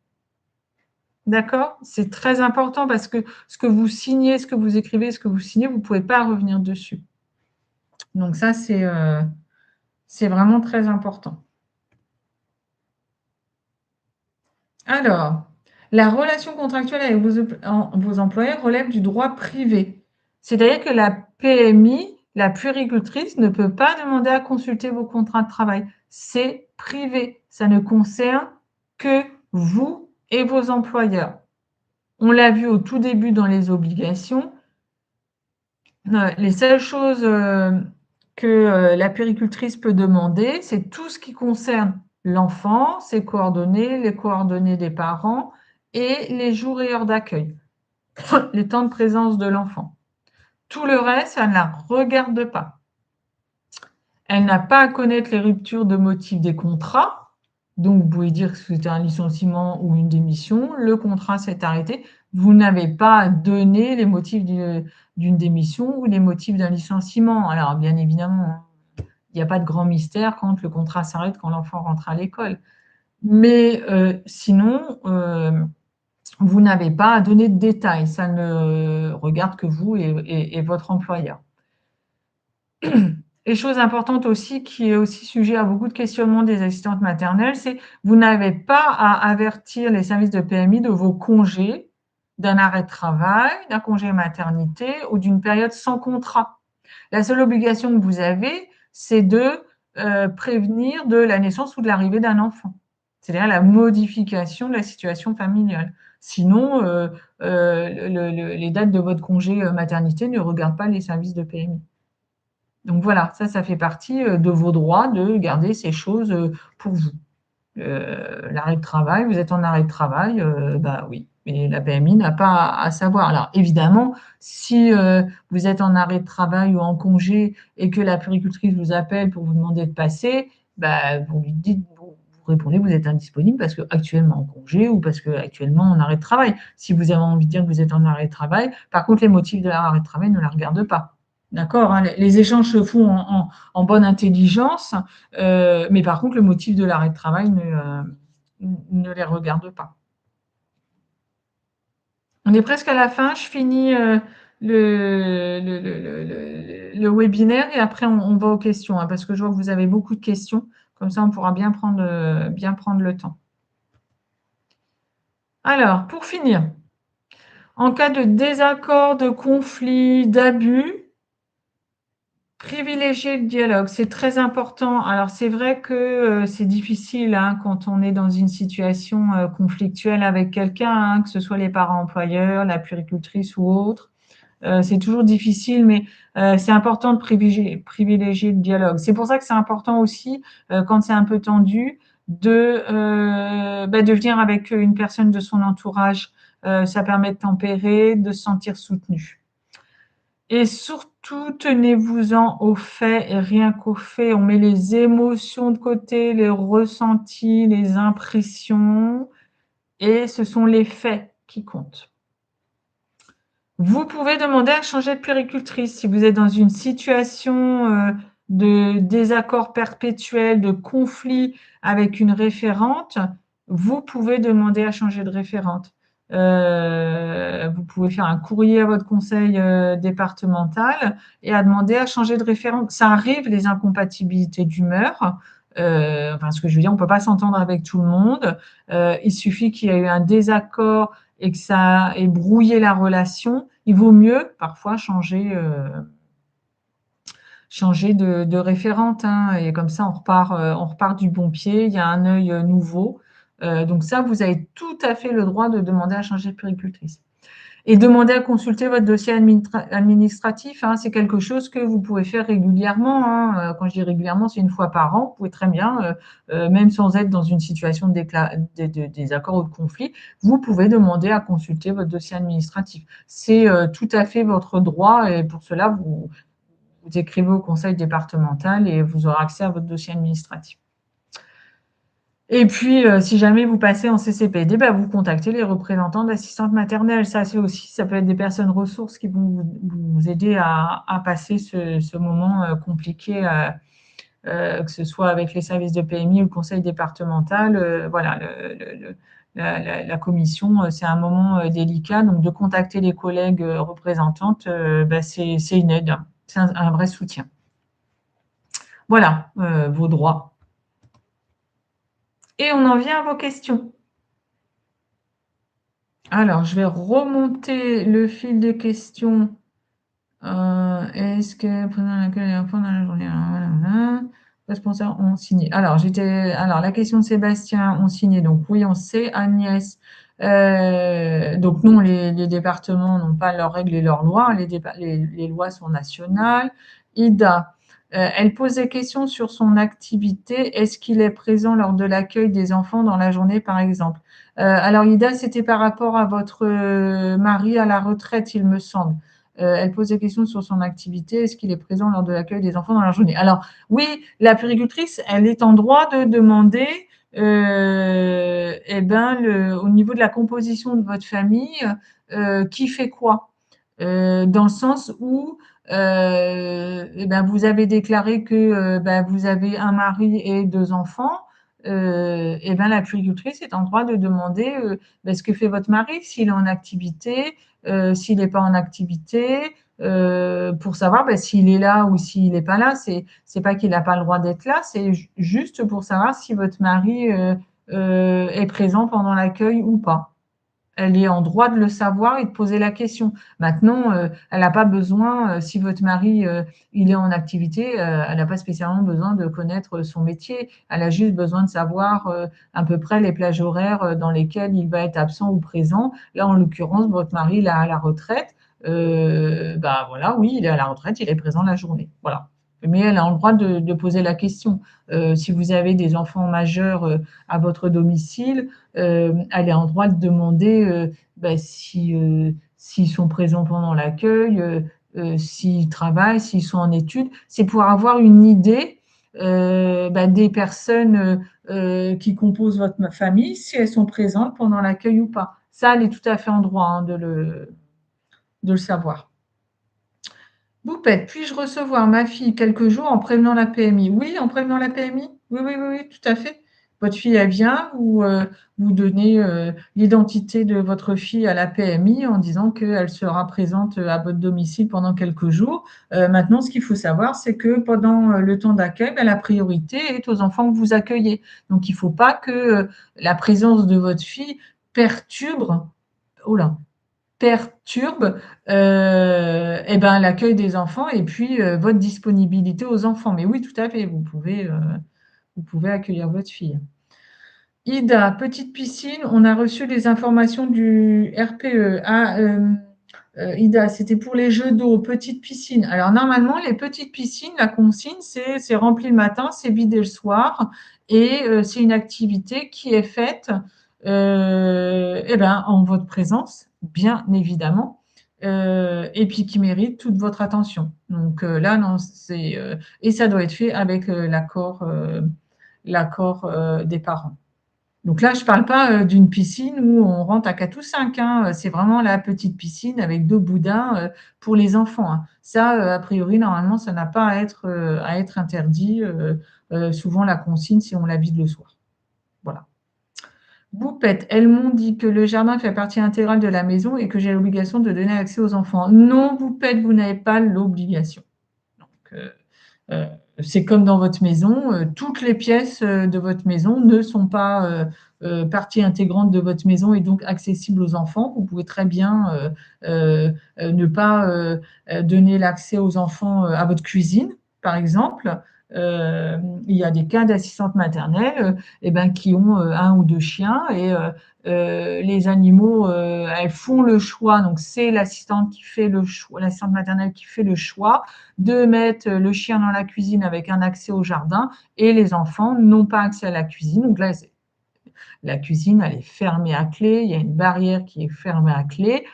D'accord? C'est très important parce que ce que vous signez, ce que vous écrivez, ce que vous signez, vous ne pouvez pas revenir dessus. Donc ça, c'est vraiment très important. Alors, la relation contractuelle avec vos employeurs relève du droit privé. C'est-à-dire que la PMI, la puéricultrice, ne peut pas demander à consulter vos contrats de travail. C'est privé. Ça ne concerne que vous et vos employeurs. On l'a vu au tout début dans les obligations. Les seules choses, que, la puéricultrice peut demander, c'est tout ce qui concerne l'enfant, ses coordonnées, les coordonnées des parents et les jours et heures d'accueil, les temps de présence de l'enfant. Tout le reste, ça ne la regarde pas. Elle n'a pas à connaître les ruptures de motifs des contrats. Donc, vous pouvez dire que c'était un licenciement ou une démission. Le contrat s'est arrêté. Vous n'avez pas à donner les motifs d'une démission ou les motifs d'un licenciement. Alors, bien évidemment, il n'y a pas de grand mystère quand le contrat s'arrête, quand l'enfant rentre à l'école. Mais sinon, vous n'avez pas à donner de détails. Ça ne regarde que vous et votre employeur. Et chose importante aussi, qui est aussi sujet à beaucoup de questionnements des assistantes maternelles, c'est vous n'avez pas à avertir les services de PMI de vos congés, d'un arrêt de travail, d'un congé maternité ou d'une période sans contrat. La seule obligation que vous avez, c'est de prévenir de la naissance ou de l'arrivée d'un enfant, c'est-à-dire la modification de la situation familiale. Sinon, les dates de votre congé maternité ne regardent pas les services de PMI. Donc voilà, ça fait partie de vos droits de garder ces choses pour vous. L'arrêt de travail, vous êtes en arrêt de travail, bah oui, mais la PMI n'a pas à savoir. Alors évidemment, si vous êtes en arrêt de travail ou en congé et que la puéricultrice vous appelle pour vous demander de passer, bah, vous lui dites, vous répondez que vous êtes indisponible parce que actuellement en congé ou parce que actuellement en arrêt de travail. Si vous avez envie de dire que vous êtes en arrêt de travail, par contre, les motifs de l'arrêt de travail ne la regardent pas. D'accord, hein, les échanges se font en bonne intelligence, mais par contre, le motif de l'arrêt de travail ne les regarde pas. On est presque à la fin. Je finis le webinaire et après on va aux questions, hein, parce que je vois que vous avez beaucoup de questions. Comme ça, on pourra bien prendre le temps. Alors, pour finir, en cas de désaccord, de conflit, d'abus, privilégier le dialogue, c'est très important. Alors, c'est vrai que c'est difficile hein, quand on est dans une situation conflictuelle avec quelqu'un, hein, que ce soit les parents employeurs, la puéricultrice ou autre. C'est toujours difficile, mais c'est important de privilégier le dialogue. C'est pour ça que c'est important aussi, quand c'est un peu tendu, de venir avec une personne de son entourage. Ça permet de tempérer, de se sentir soutenu. Et surtout, tenez-vous-en aux faits et rien qu'aux faits. On met les émotions de côté, les ressentis, les impressions, et ce sont les faits qui comptent. Vous pouvez demander à changer de puéricultrice si vous êtes dans une situation de désaccord perpétuel, de conflit avec une référente. Vous pouvez demander à changer de référente. Vous pouvez faire un courrier à votre conseil départemental et à demander à changer de référente. Ça arrive, les incompatibilités d'humeur. Enfin, ce que je veux dire, on ne peut pas s'entendre avec tout le monde. Il suffit qu'il y ait eu un désaccord et que ça ait brouillé la relation, il vaut mieux parfois changer de référente, hein, et comme ça on repart du bon pied, il y a un œil nouveau. Donc ça, vous avez tout à fait le droit de demander à changer de puéricultrice. Et demander à consulter votre dossier administratif, hein, c'est quelque chose que vous pouvez faire régulièrement. Hein. Quand je dis régulièrement, c'est une fois par an. Vous pouvez très bien, même sans être dans une situation de désaccord ou de conflit, vous pouvez demander à consulter votre dossier administratif. C'est tout à fait votre droit et pour cela, vous écrivez au conseil départemental et vous aurez accès à votre dossier administratif. Et puis, si jamais vous passez en CCPD, bah, vous contactez les représentants d'assistantes maternelles. Ça peut être des personnes ressources qui vont vous aider à passer ce moment compliqué, que ce soit avec les services de PMI ou le conseil départemental. Voilà, la commission, c'est un moment délicat. Donc, de contacter les collègues représentantes, bah, c'est une aide, hein. C'est un vrai soutien. Voilà, vos droits. Et on en vient à vos questions. Alors, je vais remonter le fil des questions. Est-ce que pendant laquelle les enfants dans la journée, responsables ont signé. Alors, la question de Sébastien, ont signé. Donc, oui, on sait. Agnès, Donc non, les départements n'ont pas leurs règles et leurs lois. Les lois sont nationales. Ida, elle pose des questions sur son activité. Est-ce qu'il est présent lors de l'accueil des enfants dans la journée, par exemple? Alors Ida, c'était par rapport à votre mari à la retraite, il me semble. Elle pose des questions sur son activité. Est-ce qu'il est présent lors de l'accueil des enfants dans la journée? Alors oui, la puéricultrice, elle est en droit de demander eh ben, au niveau de la composition de votre famille, qui fait quoi? Dans le sens où eh ben, vous avez déclaré que ben, vous avez un mari et deux enfants. Eh ben, la puéricultrice est en droit de demander ben, ce que fait votre mari, s'il est en activité, s'il n'est pas en activité, pour savoir ben, s'il est là ou s'il n'est pas là. C'est pas qu'il n'a pas le droit d'être là, c'est juste pour savoir si votre mari est présent pendant l'accueil ou pas. Elle est en droit de le savoir et de poser la question. Maintenant, elle n'a pas besoin, si votre mari, il est en activité, elle n'a pas spécialement besoin de connaître son métier. Elle a juste besoin de savoir à peu près les plages horaires dans lesquelles il va être absent ou présent. Là, en l'occurrence, votre mari, il est à la retraite. Bah voilà, oui, il est à la retraite, il est présent la journée. Voilà. Mais elle a le droit de poser la question. Si vous avez des enfants majeurs à votre domicile, elle est en droit de demander bah, si, s'ils sont présents pendant l'accueil, s'ils travaillent, s'ils sont en études. C'est pour avoir une idée bah, des personnes qui composent votre famille, si elles sont présentes pendant l'accueil ou pas. Ça, elle est tout à fait en droit hein, de le savoir. Boupette, puis-je recevoir ma fille quelques jours en prévenant la PMI? Oui, en prévenant la PMI? Oui, oui, oui, oui, tout à fait. Votre fille, elle vient, vous donnez l'identité de votre fille à la PMI en disant qu'elle sera présente à votre domicile pendant quelques jours. Maintenant, ce qu'il faut savoir, c'est que pendant le temps d'accueil, ben, la priorité est aux enfants que vous accueillez. Donc, il ne faut pas que la présence de votre fille perturbe, oh là, perturbe eh ben, l'accueil des enfants et puis votre disponibilité aux enfants. Mais oui, tout à fait, vous pouvez accueillir votre fille. Ida, petite piscine, on a reçu les informations du RPE. Ah, Ida, c'était pour les jeux d'eau, petite piscine. Alors normalement, les petites piscines, la consigne, c'est rempli le matin, c'est vidé le soir et c'est une activité qui est faite eh ben, en votre présence, bien évidemment, et puis qui mérite toute votre attention. Donc là, non, et ça doit être fait avec l'accord des parents. Donc là, je ne parle pas d'une piscine où on rentre à 4 ou 5. Hein. C'est vraiment la petite piscine avec deux boudins pour les enfants. Hein. Ça, a priori, normalement, ça n'a pas à être interdit. Souvent, la consigne, si on la vide le soir. Voilà. Boupette, elles m'ont dit que le jardin fait partie intégrale de la maison et que j'ai l'obligation de donner accès aux enfants. Non, Boupette, vous n'avez pas l'obligation. Donc, euh, c'est comme dans votre maison, toutes les pièces de votre maison ne sont pas partie intégrante de votre maison et donc accessibles aux enfants. Vous pouvez très bien ne pas donner l'accès aux enfants à votre cuisine, par exemple. Il y a des cas d'assistantes maternelles eh ben, qui ont un ou deux chiens et les animaux, elles font le choix. Donc, c'est l'assistante qui fait le choix, l'assistante maternelle qui fait le choix de mettre le chien dans la cuisine avec un accès au jardin et les enfants n'ont pas accès à la cuisine. Donc là, la cuisine, elle est fermée à clé, il y a une barrière qui est fermée à clé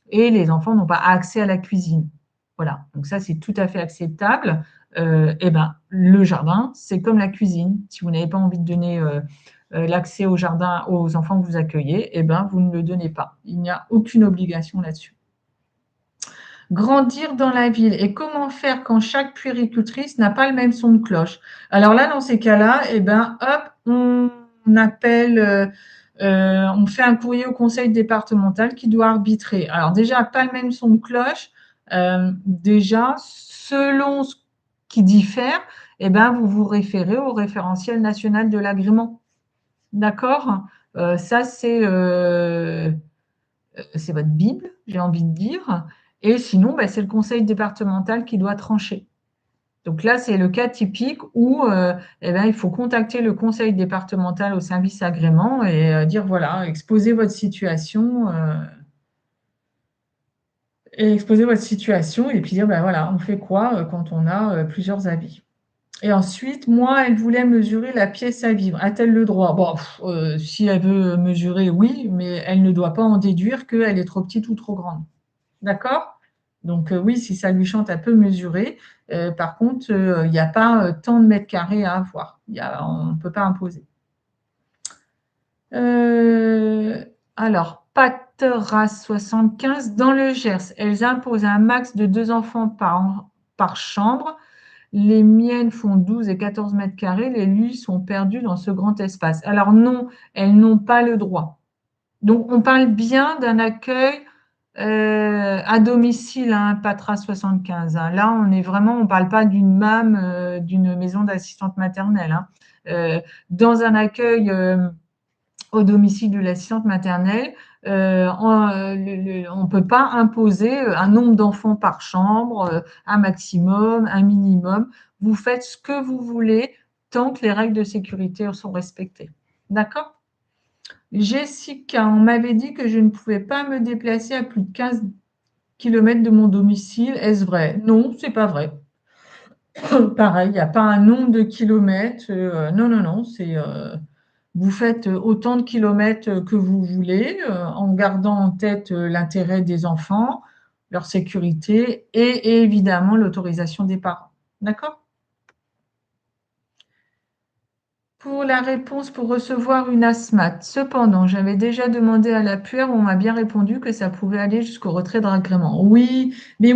et les enfants n'ont pas accès à la cuisine. Voilà, donc ça, c'est tout à fait acceptable. Eh ben, le jardin, c'est comme la cuisine. Si vous n'avez pas envie de donner l'accès au jardin aux enfants que vous accueillez, eh ben, vous ne le donnez pas. Il n'y a aucune obligation là-dessus. Grandir dans la ville et comment faire quand chaque puéricultrice n'a pas le même son de cloche. Alors là, dans ces cas-là, eh ben, hop, on appelle, on fait un courrier au conseil départemental qui doit arbitrer. Alors déjà, pas le même son de cloche. Déjà, selon ce qui diffère, eh ben, vous vous référez au référentiel national de l'agrément. D'accord? Ça, c'est votre Bible, j'ai envie de dire. Et sinon, bah, c'est le conseil départemental qui doit trancher. Donc là, c'est le cas typique où eh ben, il faut contacter le conseil départemental au service agrément et dire voilà, exposer votre situation et puis dire ben voilà, on fait quoi quand on a plusieurs avis. Et ensuite, moi, elle voulait mesurer la pièce à vivre. A-t-elle le droit? Bon, si elle veut mesurer, oui, mais elle ne doit pas en déduire qu'elle est trop petite ou trop grande. D'accord? Donc oui, si ça lui chante, elle peut mesurer. Par contre, il n'y a pas tant de mètres carrés à avoir. On ne peut pas imposer. Euh, alors, Patras 75, dans le Gers, elles imposent un max de 2 enfants par chambre. Les miennes font 12 et 14 mètres carrés. Les lits sont perdus dans ce grand espace. Alors non, elles n'ont pas le droit. Donc, on parle bien d'un accueil à domicile, hein, Patra 75. Hein. Là, on ne parle pas d'une MAM, d'une maison d'assistante maternelle. Hein. Dans un accueil au domicile de l'assistante maternelle, on ne peut pas imposer un nombre d'enfants par chambre, un maximum, un minimum. Vous faites ce que vous voulez tant que les règles de sécurité sont respectées. D'accord? Jessica, on m'avait dit que je ne pouvais pas me déplacer à plus de 15 kilomètres de mon domicile. Est-ce vrai? Non, c'est pas vrai. Pareil, il n'y a pas un nombre de kilomètres. Non, non, non, vous faites autant de kilomètres que vous voulez, en gardant en tête l'intérêt des enfants, leur sécurité et évidemment l'autorisation des parents. D'accord? Pour la réponse pour recevoir une ASMAT. Cependant, j'avais déjà demandé à la puère, on m'a bien répondu que ça pouvait aller jusqu'au retrait de l'agrément. Oui, mais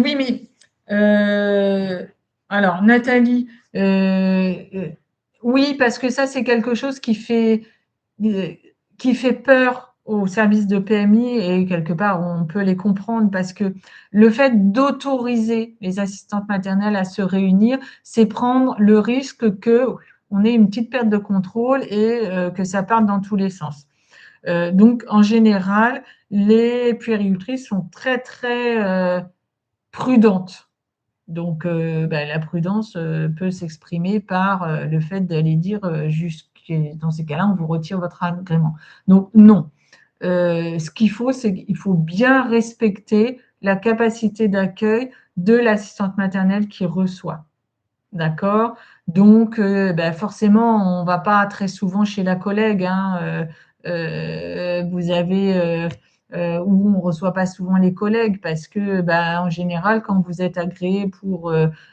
euh, alors Nathalie, oui, parce que ça c'est quelque chose euh, qui fait peur aux services de PMI et quelque part on peut les comprendre parce que le fait d'autoriser les assistantes maternelles à se réunir, c'est prendre le risque que on ait une petite perte de contrôle et que ça parte dans tous les sens. Donc en général, les puéricultrices sont très très prudentes. Donc, la prudence peut s'exprimer par le fait d'aller dire dans ces cas-là, on vous retire votre agrément. Donc, non. Ce qu'il faut, c'est qu'il faut bien respecter la capacité d'accueil de l'assistante maternelle qui reçoit. D'accord? Donc, forcément, on ne va pas très souvent chez la collègue. Hein, vous avez où on ne reçoit pas souvent les collègues parce que, en général, quand vous êtes agréé pour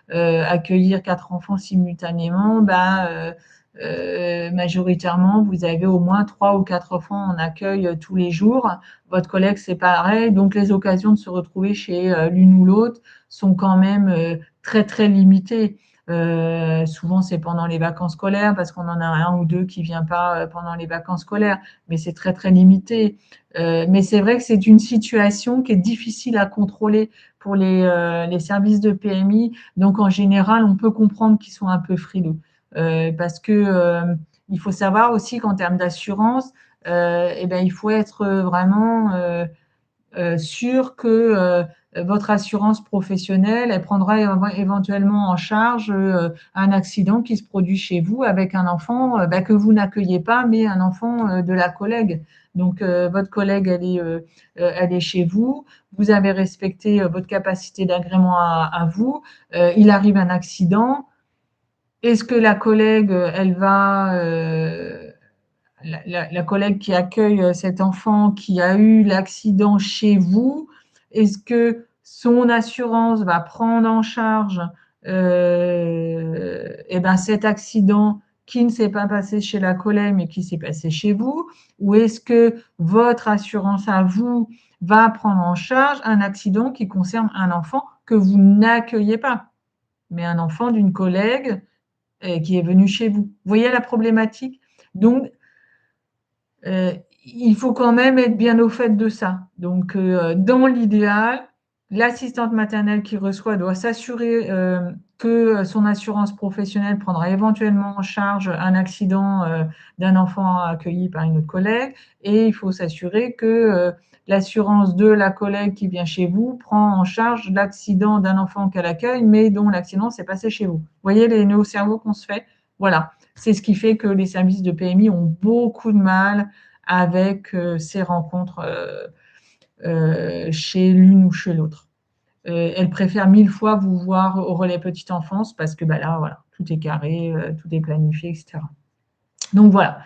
accueillir 4 enfants simultanément, majoritairement, vous avez au moins 3 ou 4 enfants en accueil tous les jours. Votre collègue, c'est pareil. Donc, les occasions de se retrouver chez l'une ou l'autre sont quand même très, très limitées. Souvent, c'est pendant les vacances scolaires parce qu'on en a un ou deux qui vient pas pendant les vacances scolaires, mais c'est très très limité. Mais c'est vrai que c'est une situation qui est difficile à contrôler pour les services de PMI. Donc, en général, on peut comprendre qu'ils sont un peu frileux parce que il faut savoir aussi qu'en termes d'assurance, il faut être vraiment sûr que votre assurance professionnelle, elle prendra éventuellement en charge un accident qui se produit chez vous avec un enfant que vous n'accueillez pas, mais un enfant de la collègue. Donc, votre collègue, elle est chez vous. Vous avez respecté votre capacité d'agrément à vous. Il arrive un accident. Est-ce que la collègue, elle va la collègue qui accueille cet enfant qui a eu l'accident chez vous, est-ce que son assurance va prendre en charge cet accident qui ne s'est pas passé chez la collègue mais qui s'est passé chez vous? Ou est-ce que votre assurance à vous va prendre en charge un accident qui concerne un enfant que vous n'accueillez pas, mais un enfant d'une collègue qui est venu chez vous? Vous voyez la problématique? Donc, il faut quand même être bien au fait de ça. Donc, dans l'idéal, l'assistante maternelle qui reçoit doit s'assurer que son assurance professionnelle prendra éventuellement en charge un accident d'un enfant accueilli par une autre collègue, et il faut s'assurer que l'assurance de la collègue qui vient chez vous prend en charge l'accident d'un enfant qu'elle accueille, mais dont l'accident s'est passé chez vous. Vous voyez les nœuds au cerveau qu'on se fait? Voilà, c'est ce qui fait que les services de PMI ont beaucoup de mal avec ces rencontres chez l'une ou chez l'autre. Elle préfère 1000 fois vous voir au relais petite enfance parce que bah, là, voilà, tout est carré, tout est planifié, etc. Donc voilà,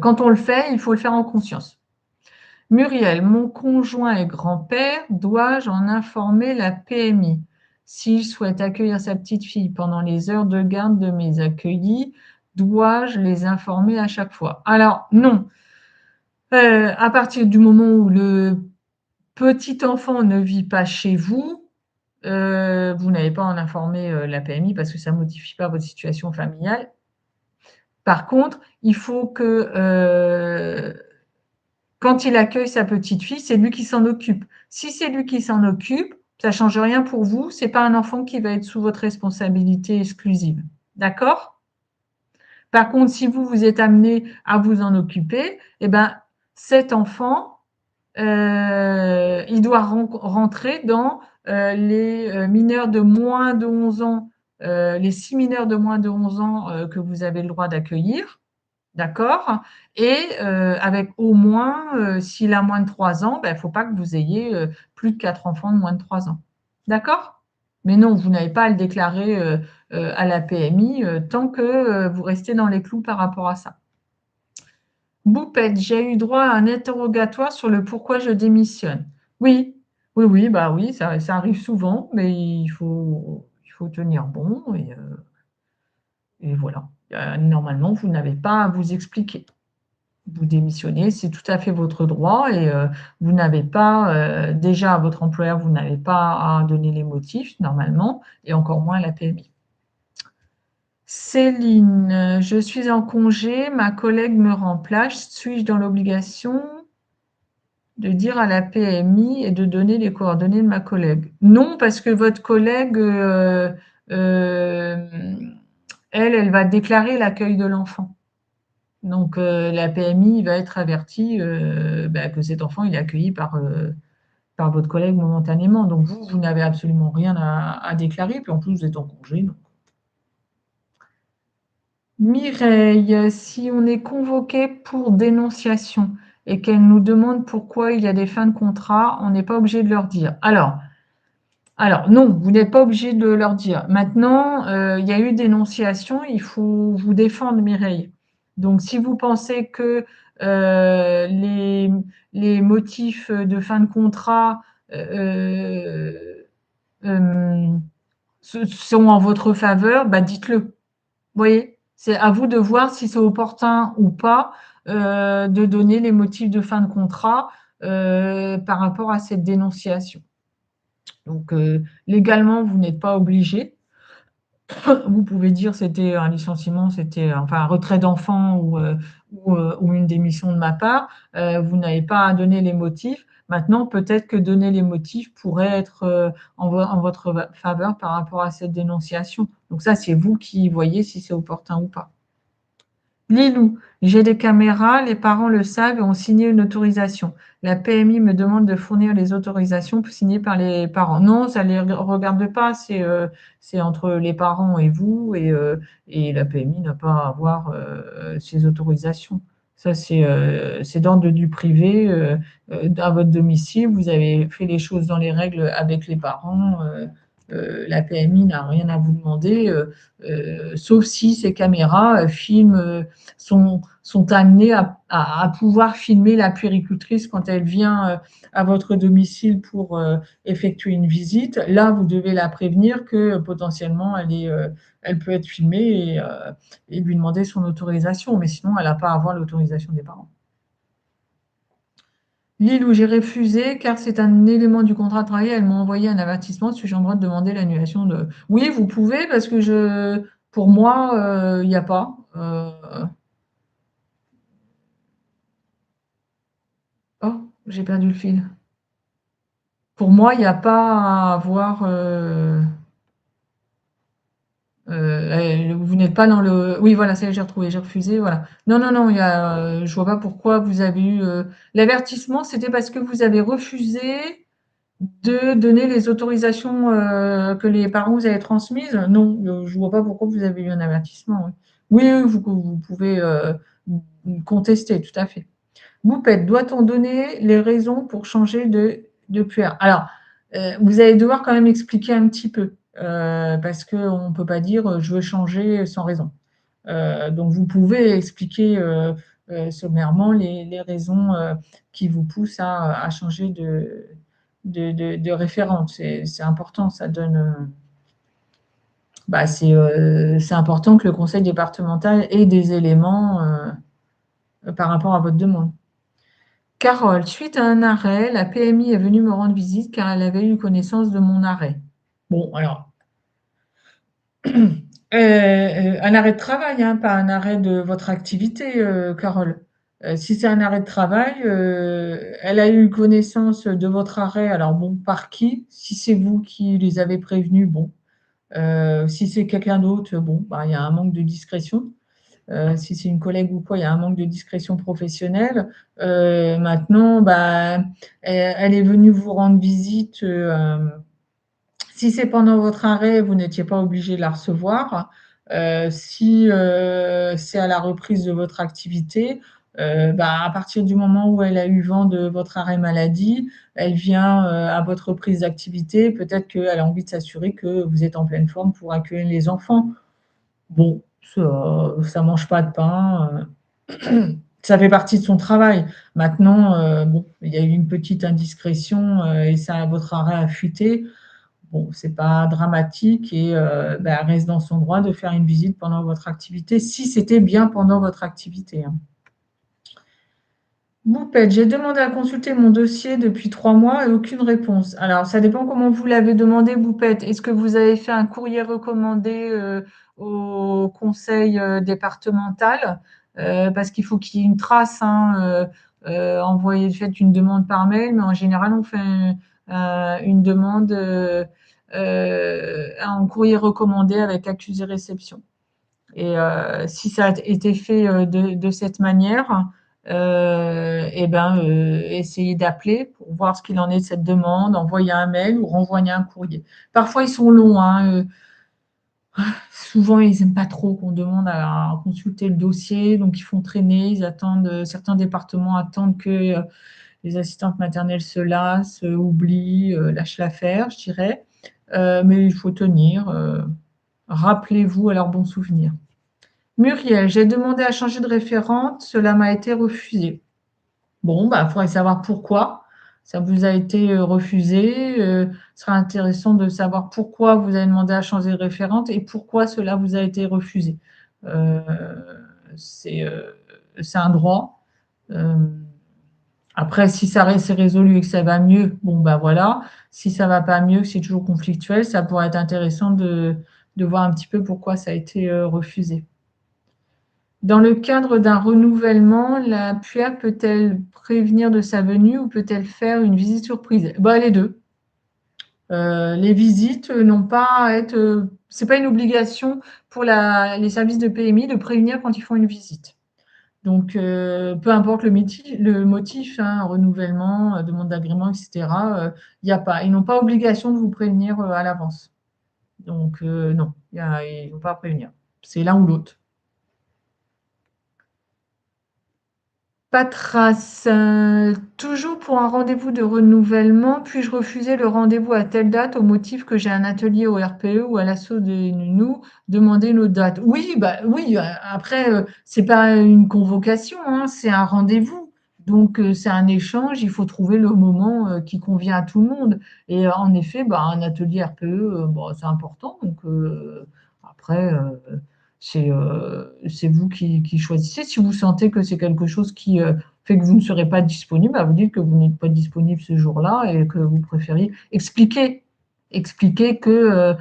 quand on le fait, il faut le faire en conscience. Muriel, mon conjoint est grand-père, dois-je en informer la PMI? S'il souhaite accueillir sa petite fille pendant les heures de garde de mes accueillis, dois-je les informer à chaque fois? Alors non, à partir du moment où le petit enfant ne vit pas chez vous, vous n'avez pas à en informer la PMI parce que ça ne modifie pas votre situation familiale. Par contre, il faut que quand il accueille sa petite fille, c'est lui qui s'en occupe. Si c'est lui qui s'en occupe, ça ne change rien pour vous. Ce n'est pas un enfant qui va être sous votre responsabilité exclusive. D'accord? Par contre, si vous vous êtes amené à vous en occuper, eh ben, cet enfant, il doit rentrer dans les mineurs de moins de 11 ans, les 6 mineurs de moins de 11 ans que vous avez le droit d'accueillir, d'accord? Et avec au moins, s'il a moins de 3 ans, il ne faut pas que vous ayez plus de 4 enfants de moins de 3 ans. D'accord? Mais non, vous n'avez pas à le déclarer à la PMI tant que vous restez dans les clous par rapport à ça. Boupette, j'ai eu droit à un interrogatoire sur le pourquoi je démissionne. Oui, oui, oui, bah oui, ça arrive souvent, mais il faut tenir bon et voilà. Normalement, vous n'avez pas à vous expliquer. Vous démissionnez, c'est tout à fait votre droit et vous n'avez pas, déjà à votre employeur, vous n'avez pas à donner les motifs normalement et encore moins à la PMI. Céline, je suis en congé, ma collègue me remplace, suis-je dans l'obligation de dire à la PMI et de donner les coordonnées de ma collègue? Non, parce que votre collègue, euh, elle va déclarer l'accueil de l'enfant. Donc la PMI va être avertie que cet enfant il est accueilli par votre collègue momentanément. Donc vous n'avez absolument rien à déclarer, puis en plus vous êtes en congé. Donc. Mireille, si on est convoqué pour dénonciation et qu'elle nous demande pourquoi il y a des fins de contrat, on n'est pas obligé de leur dire. Alors non, vous n'êtes pas obligé de leur dire. Maintenant, il y a eu dénonciation, il faut vous défendre, Mireille. Donc si vous pensez que euh, les, les motifs de fin de contrat euh, euh, sont en votre faveur, bah dites-le. Vous voyez, c'est à vous de voir si c'est opportun ou pas de donner les motifs de fin de contrat par rapport à cette dénonciation. Donc, légalement, vous n'êtes pas obligé. Vous pouvez dire c'était un licenciement, c'était enfin un retrait d'enfant ou une démission de ma part. Vous n'avez pas à donner les motifs. Maintenant, peut-être que donner les motifs pourrait être en votre faveur par rapport à cette dénonciation. Donc ça, c'est vous qui voyez si c'est opportun ou pas. Lilou, j'ai des caméras, les parents le savent et ont signé une autorisation. La PMI me demande de fournir les autorisations signées par les parents. Non, ça ne les regarde pas, c'est entre les parents et vous, et la PMI n'a pas à avoir ces autorisations. Ça, c'est d'ordre du privé, à votre domicile. Vous avez fait les choses dans les règles avec les parents. La PMI n'a rien à vous demander, sauf si ces caméras filment sont amenés à pouvoir filmer la puéricultrice quand elle vient à votre domicile pour effectuer une visite. Là, vous devez la prévenir que potentiellement elle peut être filmée et lui demander son autorisation, mais sinon, elle n'a pas à avoir l'autorisation des parents. L'île où j'ai refusé, car c'est un élément du contrat de travail, elle m'a envoyé un avertissement, suis-je en droit de demander l'annulation de... Oui, vous pouvez, parce que pour moi, il n'y a pas. Oh, j'ai perdu le fil. Pour moi, il n'y a pas à avoir. Vous n'êtes pas dans le. Oui, voilà, ça y est, j'ai retrouvé, j'ai refusé, voilà. Non, non, non, je vois pas pourquoi vous avez eu. L'avertissement, c'était parce que vous avez refusé de donner les autorisations que les parents vous avaient transmises. Non, je vois pas pourquoi vous avez eu un avertissement. Oui, oui, oui, vous pouvez contester, tout à fait. Boupette, doit-on donner les raisons pour changer de puère? Alors, vous allez devoir quand même expliquer un petit peu, parce qu'on ne peut pas dire je veux changer sans raison. Donc, vous pouvez expliquer sommairement les raisons qui vous poussent à changer de référente. C'est important, ça donne. Bah, c'est important que le conseil départemental ait des éléments par rapport à votre demande. Carole, suite à un arrêt, la PMI est venue me rendre visite car elle avait eu connaissance de mon arrêt. Bon, alors, un arrêt de travail, hein, pas un arrêt de votre activité, Carole. Si c'est un arrêt de travail, elle a eu connaissance de votre arrêt. Alors bon, par qui? Si c'est vous qui les avez prévenus, bon. Si c'est quelqu'un d'autre, bon, bah, il y a un manque de discrétion. Si c'est une collègue ou quoi, il y a un manque de discrétion professionnelle. Maintenant, bah, elle est venue vous rendre visite. Si c'est pendant votre arrêt, vous n'étiez pas obligé de la recevoir. Si c'est à la reprise de votre activité, bah, à partir du moment où elle a eu vent de votre arrêt maladie, elle vient à votre reprise d'activité. Peut-être qu'elle a envie de s'assurer que vous êtes en pleine forme pour accueillir les enfants. Bon, ça mange pas de pain. Ça fait partie de son travail. Maintenant, bon, il y a eu une petite indiscrétion et ça, votre arrêt a fuité. Bon, c'est pas dramatique et ben, elle reste dans son droit de faire une visite pendant votre activité, si c'était bien pendant votre activité, hein. Boupette, j'ai demandé à consulter mon dossier depuis 3 mois et aucune réponse. Alors, ça dépend comment vous l'avez demandé, Boupette. Est-ce que vous avez fait un courrier recommandé au conseil départemental? Parce qu'il faut qu'il y ait une trace, hein, envoyer, faites une demande par mail, mais en général, on fait une demande en courrier recommandé avec accusé réception. Et si ça a été fait de cette manière, et ben, essayez d'appeler pour voir ce qu'il en est de cette demande, envoyer un mail ou renvoyer un courrier. Parfois, ils sont longs, hein, souvent, ils n'aiment pas trop qu'on demande à consulter le dossier, donc ils font traîner, ils attendent, certains départements attendent que les assistantes maternelles se lassent, oublient, lâchent l'affaire, je dirais. Mais il faut tenir. Rappelez-vous à leurs bons souvenirs. Muriel, j'ai demandé à changer de référente, cela m'a été refusé. Bon, bah, il faudrait savoir pourquoi ça vous a été refusé. Ce sera intéressant de savoir pourquoi vous avez demandé à changer de référente et pourquoi cela vous a été refusé. Euh, c'est un droit. Euh, Après, si ça s'est résolu et que ça va mieux, bon, bah voilà. Si ça va pas mieux, que c'est toujours conflictuel, ça pourrait être intéressant de voir un petit peu pourquoi ça a été refusé. Dans le cadre d'un renouvellement, la PUA peut-elle prévenir de sa venue ou peut-elle faire une visite surprise? Bah, les deux. Les visites n'ont pas à être. C'est pas une obligation pour les services de PMI de prévenir quand ils font une visite. Donc, peu importe le motif, hein, renouvellement, demande d'agrément, etc., il n'y a pas. Ils n'ont pas obligation de vous prévenir à l'avance. Donc, non, ils n'ont pas à prévenir. C'est l'un ou l'autre. Patras, toujours pour un rendez-vous de renouvellement, puis-je refuser le rendez-vous à telle date au motif que j'ai un atelier au RPE ou à l'assaut des nounous, demander une autre date? Oui, bah oui, après, c'est pas une convocation, hein, c'est un rendez-vous. Donc, c'est un échange, il faut trouver le moment qui convient à tout le monde. Et en effet, bah, un atelier RPE, bon, c'est important. Donc, après, c'est vous qui choisissez. Si vous sentez que c'est quelque chose qui fait que vous ne serez pas disponible, bah, vous dites que vous n'êtes pas disponible ce jour-là et que vous préfériez expliquer. expliquer que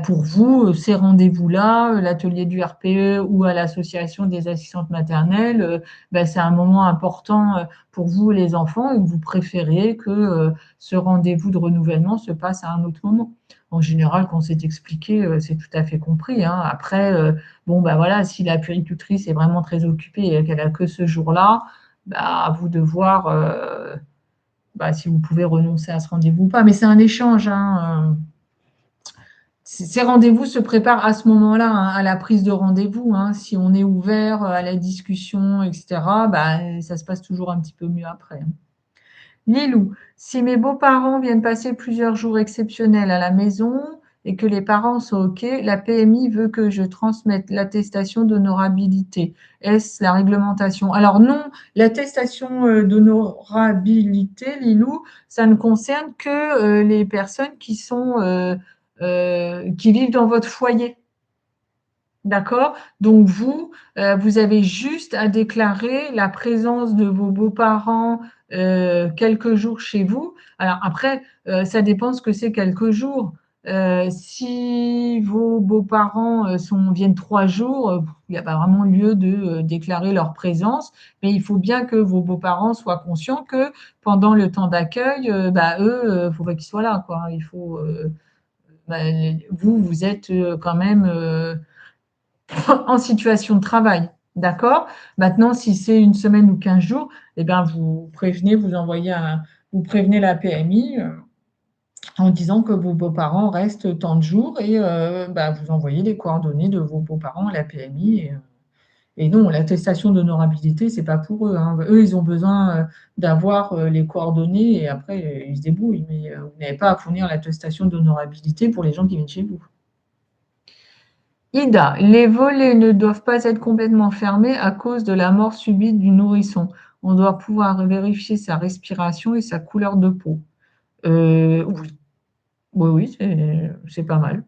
pour vous, ces rendez-vous-là, l'atelier du RPE ou à l'association des assistantes maternelles, c'est un moment important pour vous les enfants et que vous préférez que ce rendez-vous de renouvellement se passe à un autre moment. En général, quand c'est expliqué, c'est tout à fait compris, hein. Après, voilà, si la puéricultrice est vraiment très occupée et qu'elle a que ce jour-là, à vous de voir si vous pouvez renoncer à ce rendez-vous ou pas. Mais c'est un échange, hein. Ces rendez-vous se préparent à ce moment-là, hein, à la prise de rendez-vous, hein. Si on est ouvert à la discussion, etc., ça se passe toujours un petit peu mieux après, hein. Lilou, si mes beaux-parents viennent passer plusieurs jours exceptionnels à la maison et que les parents sont OK, la PMI veut que je transmette l'attestation d'honorabilité. Est-ce la réglementation? Alors non, l'attestation d'honorabilité, Lilou, ça ne concerne que les personnes qui vivent dans votre foyer. D'accord? Donc vous avez juste à déclarer la présence de vos beaux-parents quelques jours chez vous. Alors après, ça dépend ce que c'est quelques jours. Si vos beaux-parents viennent 3 jours, il n'y a pas vraiment lieu de déclarer leur présence, mais il faut bien que vos beaux-parents soient conscients que pendant le temps d'accueil, eux, faut pas qu'ils soient là, quoi. Il faut, bah, vous êtes quand même en situation de travail. D'accord? Maintenant, si c'est une semaine ou 15 jours, eh bien, vous prévenez, vous prévenez la PMI en disant que vos beaux-parents restent tant de jours et vous envoyez les coordonnées de vos beaux-parents à la PMI. Et non, l'attestation d'honorabilité, c'est pas pour eux, hein. Eux, ils ont besoin d'avoir les coordonnées et après, ils se débrouillent. Mais vous n'avez pas à fournir l'attestation d'honorabilité pour les gens qui viennent chez vous. Ida, les volets ne doivent pas être complètement fermés à cause de la mort subite du nourrisson. On doit pouvoir vérifier sa respiration et sa couleur de peau. Oui, oui, oui, c'est pas mal.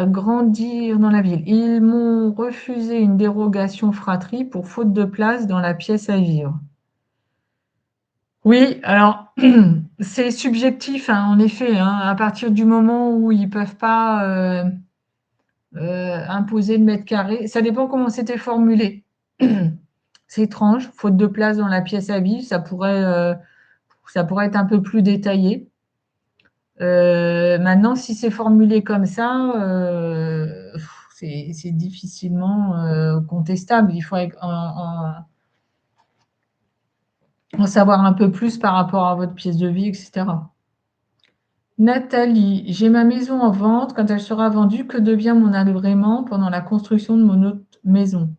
Grandir dans la ville. Ils m'ont refusé une dérogation fratrie pour faute de place dans la pièce à vivre. Oui, alors c'est subjectif, hein, en effet, hein, à partir du moment où ils peuvent pas imposer le mètre carré. Ça dépend comment c'était formulé. C'est étrange, faute de place dans la pièce à vivre, ça pourrait être un peu plus détaillé. Maintenant, si c'est formulé comme ça, c'est difficilement contestable. Il faut en savoir un peu plus par rapport à votre pièce de vie, etc. Nathalie, j'ai ma maison en vente. Quand elle sera vendue, que devient mon agrément pendant la construction de mon autre maison?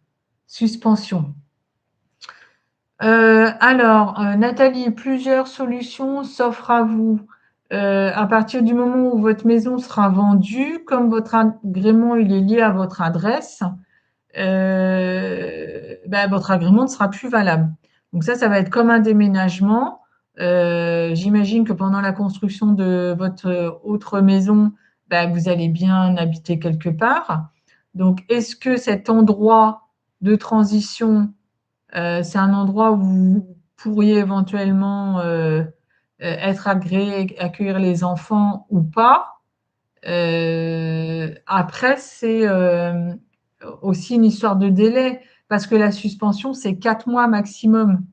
Suspension. Nathalie, plusieurs solutions s'offrent à vous. À partir du moment où votre maison sera vendue, comme votre agrément il est lié à votre adresse, votre agrément ne sera plus valable. Donc ça va être comme un déménagement. J'imagine que pendant la construction de votre autre maison, vous allez bien habiter quelque part. Donc, est-ce que cet endroit de transition, c'est un endroit où vous pourriez éventuellement être agréé, accueillir les enfants ou pas? Après, c'est aussi une histoire de délai, parce que la suspension, c'est 4 mois maximum.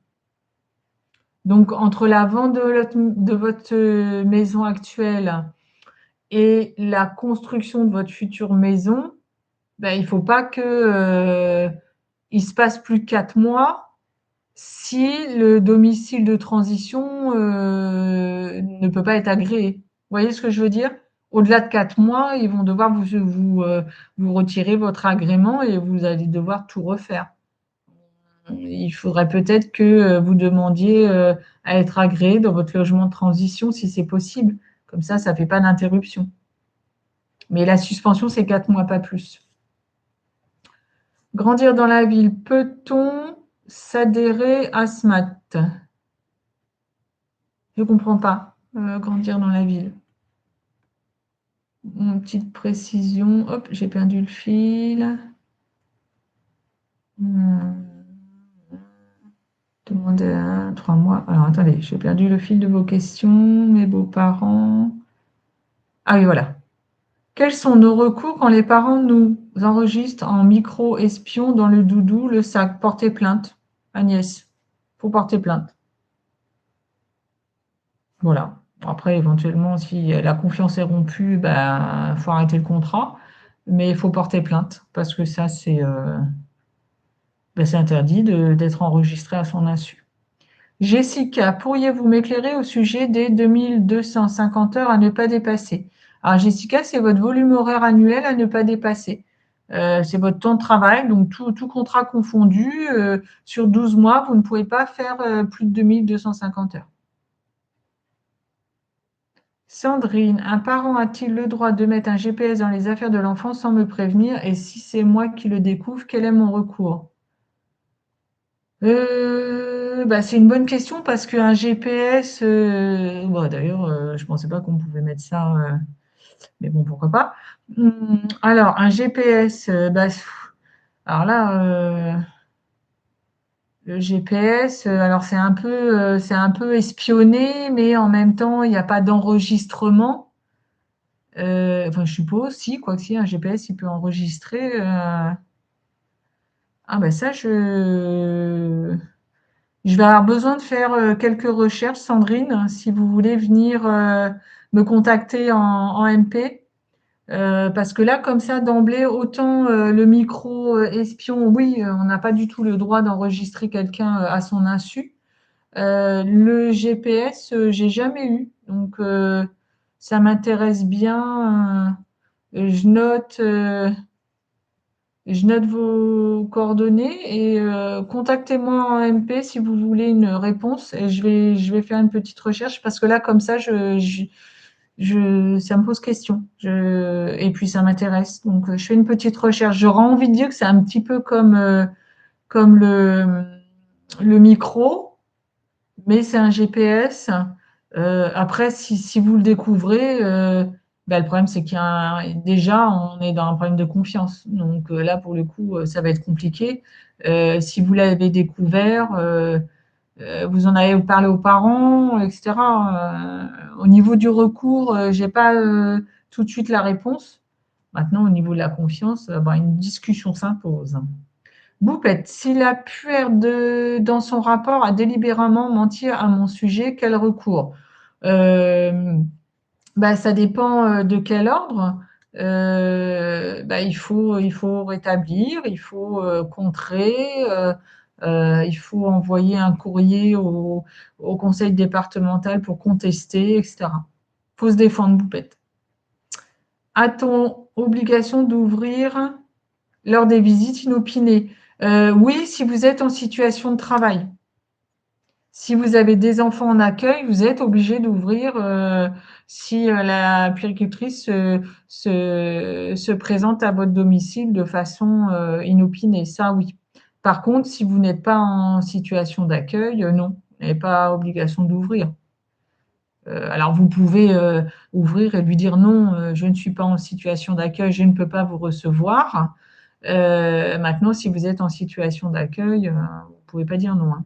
Donc, entre la vente de votre maison actuelle et la construction de votre future maison, il ne faut pas que il se passe plus de 4 mois si le domicile de transition ne peut pas être agréé. Vous voyez ce que je veux dire? Au-delà de 4 mois, ils vont devoir vous retirer votre agrément et vous allez devoir tout refaire. Il faudrait peut-être que vous demandiez à être agréé dans votre logement de transition si c'est possible. Comme ça ne fait pas d'interruption. Mais la suspension, c'est 4 mois, pas plus. Grandir dans la ville, peut-on s'adhérer à SMAT? Je ne comprends pas. Grandir dans la ville. Une petite précision. Hop, j'ai perdu le fil. Demander à 3 mois. Alors, attendez, j'ai perdu le fil de vos questions. Mes beaux-parents. Ah oui, voilà. Quels sont nos recours quand les parents nous enregistrent en micro-espion dans le doudou, le sac? Porter plainte, Agnès. Faut porter plainte. Voilà. Après, éventuellement, si la confiance est rompue, ben, faut arrêter le contrat. Mais il faut porter plainte parce que ça, c'est interdit d'être enregistré à son insu. Jessica, pourriez-vous m'éclairer au sujet des 2250 heures à ne pas dépasser? Alors, Jessica, c'est votre volume horaire annuel à ne pas dépasser. C'est votre temps de travail, donc tout contrat confondu, sur 12 mois, vous ne pouvez pas faire plus de 2250 heures. Sandrine, un parent a-t-il le droit de mettre un GPS dans les affaires de l'enfant sans me prévenir? Et si c'est moi qui le découvre, quel est mon recours? Bah, c'est une bonne question parce qu'un GPS, bon, d'ailleurs, je pensais pas qu'on pouvait mettre ça, mais bon, pourquoi pas. Alors, un GPS, bah, alors là, le GPS, alors c'est un peu espionné, mais en même temps, il n'y a pas d'enregistrement. Enfin, je suppose, si, quoi que si, un GPS, il peut enregistrer. Ah, bah ça, je vais avoir besoin de faire quelques recherches, Sandrine, si vous voulez venir me contacter en MP. Parce que là, comme ça, d'emblée, autant le micro espion, oui, on n'a pas du tout le droit d'enregistrer quelqu'un à son insu. Le GPS, j'ai jamais eu. Donc, ça m'intéresse bien. Je note. Je note vos coordonnées et contactez-moi en MP si vous voulez une réponse et je vais faire une petite recherche parce que là, comme ça, ça me pose question. Et puis, ça m'intéresse. Donc, je fais une petite recherche. J'aurais envie de dire que c'est un petit peu comme le micro, mais c'est un GPS. Après, si vous le découvrez, bah, le problème, c'est déjà, on est dans un problème de confiance. Donc là, pour le coup, ça va être compliqué. Si vous l'avez découvert, vous en avez parlé aux parents, etc. Au niveau du recours, j'ai pas tout de suite la réponse. Maintenant, au niveau de la confiance, bah, une discussion s'impose. Boupette, s'il a pu dans son rapport, a délibérément menti à mon sujet, quel recours? Euh, bah, ça dépend de quel ordre. Bah, il faut rétablir, il faut contrer, il faut envoyer un courrier au conseil départemental pour contester, etc. Il faut se défendre, Boupette. A-t-on obligation d'ouvrir lors des visites inopinées? Oui, si vous êtes en situation de travail. Si vous avez des enfants en accueil, vous êtes obligé d'ouvrir si la puéricultrice se présente à votre domicile de façon inopinée. Ça, oui. Par contre, si vous n'êtes pas en situation d'accueil, non, vous n'avez pas obligation d'ouvrir. Alors, vous pouvez ouvrir et lui dire non, je ne suis pas en situation d'accueil, je ne peux pas vous recevoir. Maintenant, si vous êtes en situation d'accueil, vous ne pouvez pas dire non, hein.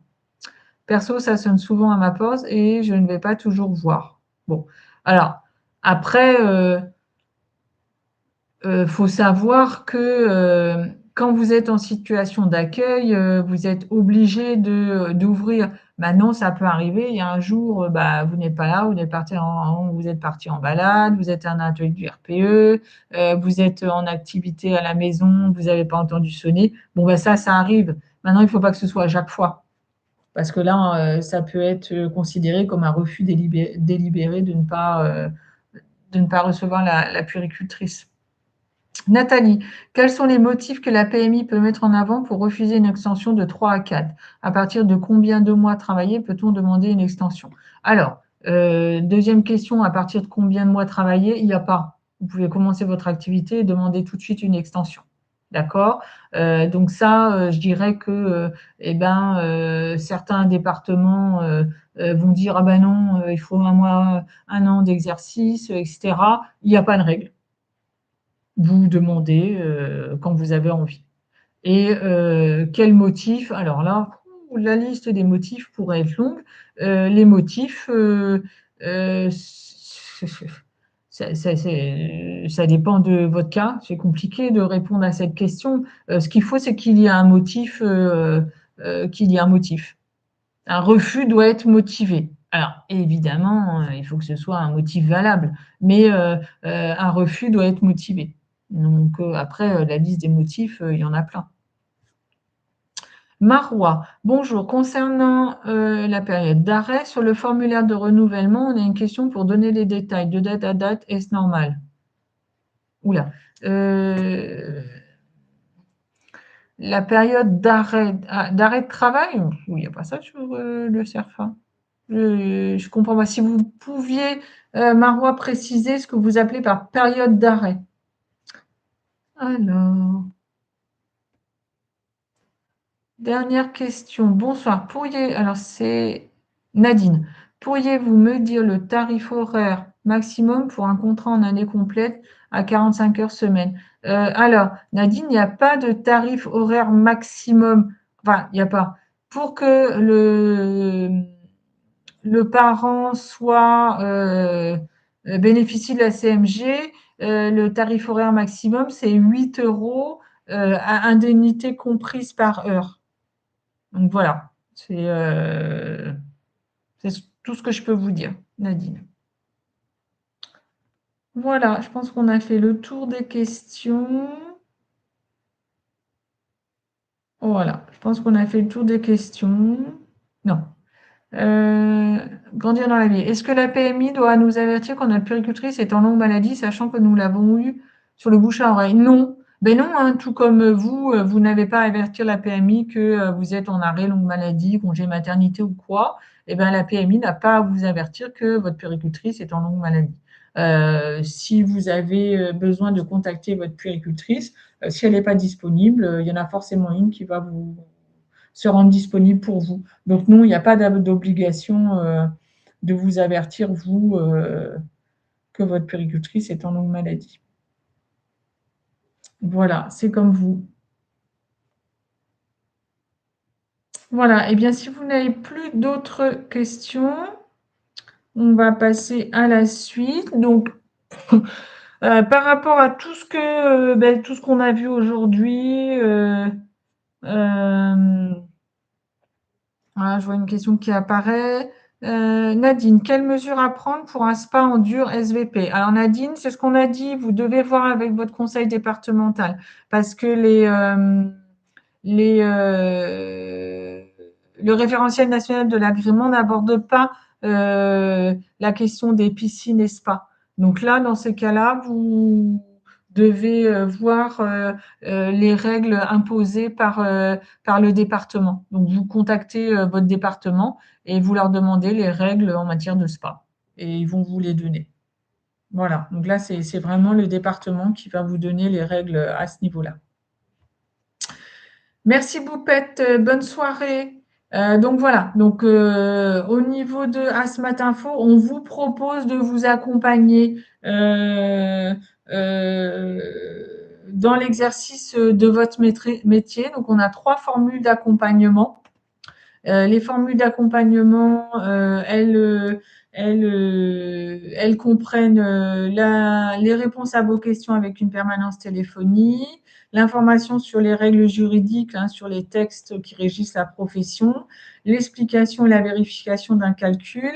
Perso, ça sonne souvent à ma porte et je ne vais pas toujours voir. Bon, alors, après, faut savoir que quand vous êtes en situation d'accueil, vous êtes obligé d'ouvrir. Maintenant, ça peut arriver. Il y a un jour, bah, vous n'êtes pas là, vous êtes parti en balade, vous êtes à un atelier du RPE, vous êtes en activité à la maison, vous n'avez pas entendu sonner. Bon, bah, ça arrive. Maintenant, il ne faut pas que ce soit à chaque fois. Parce que là, ça peut être considéré comme un refus délibéré de ne pas recevoir la puéricultrice. Nathalie, quels sont les motifs que la PMI peut mettre en avant pour refuser une extension de 3 à 4? À partir de combien de mois travaillés peut-on demander une extension? Alors, deuxième question, à partir de combien de mois travaillés? Il n'y a pas. Vous pouvez commencer votre activité et demander tout de suite une extension. D'accord? Donc ça, je dirais que eh ben, certains départements vont dire ah ben non, il faut un mois, un an d'exercice, etc. Il n'y a pas de règle. Vous demandez quand vous avez envie. Et quel motif? Alors là, la liste des motifs pourrait être longue. Les motifs, ça dépend de votre cas. C'est compliqué de répondre à cette question. Ce qu'il faut, c'est qu'il y ait un motif, qu'il y ait un motif. Un refus doit être motivé. Alors, évidemment, il faut que ce soit un motif valable, mais un refus doit être motivé. Donc, après, la liste des motifs, il y en a plein. Marois, bonjour. Concernant la période d'arrêt, sur le formulaire de renouvellement, on a une question pour donner les détails. De date à date, est-ce normal? Oula. La période d'arrêt de travail? Oui, il n'y a pas ça sur le CERFA. Je comprends pas. Si vous pouviez, Marois, préciser ce que vous appelez par période d'arrêt. Alors, dernière question. Bonsoir. Alors c'est Nadine. Pourriez-vous me dire le tarif horaire maximum pour un contrat en année complète à 45 heures semaine? Alors, Nadine, il n'y a pas de tarif horaire maximum. Enfin, il n'y a pas. Pour que le parent soit bénéficie de la CMG, le tarif horaire maximum, c'est 8 euros à indemnité comprise par heure. Donc voilà, c'est tout ce que je peux vous dire, Nadine. Voilà, je pense qu'on a fait le tour des questions. Voilà, je pense qu'on a fait le tour des questions. Non. Euh, Grandir dans la vie. Est-ce que la PMI doit nous avertir quand notre puéricultrice est en longue maladie, sachant que nous l'avons eu sur le bouche à oreille? Non. Ben non, hein, tout comme vous, vous n'avez pas à avertir la PMI que vous êtes en arrêt longue maladie, congé maternité ou quoi. Eh ben, la PMI n'a pas à vous avertir que votre puéricultrice est en longue maladie. Si vous avez besoin de contacter votre puéricultrice, si elle n'est pas disponible, il y en a forcément une qui va vous se rendre disponible pour vous. Donc non, il n'y a pas d'obligation de vous avertir, vous, que votre puéricultrice est en longue maladie. Voilà, c'est comme vous. Voilà, et bien si vous n'avez plus d'autres questions, on va passer à la suite. Donc, par rapport à tout ce que, tout ce qu'on a vu aujourd'hui, voilà, je vois une question qui apparaît. Nadine, quelles mesures à prendre pour un spa en dur SVP? Alors Nadine, c'est ce qu'on a dit, vous devez voir avec votre conseil départemental parce que le référentiel national de l'agrément n'aborde pas la question des piscines et spas. Donc là, dans ces cas-là, vous devez voir les règles imposées par le département. Donc, vous contactez votre département et vous leur demandez les règles en matière de spa. Et ils vont vous les donner. Voilà. Donc là, c'est vraiment le département qui va vous donner les règles à ce niveau-là. Merci Boupette, bonne soirée. Donc voilà, donc au niveau de Asmat Info, on vous propose de vous accompagner euh, dans l'exercice de votre métier. Donc on a 3 formules d'accompagnement. Les formules d'accompagnement, elles comprennent les réponses à vos questions avec une permanence téléphonique, l'information sur les règles juridiques, hein, sur les textes qui régissent la profession, l'explication et la vérification d'un calcul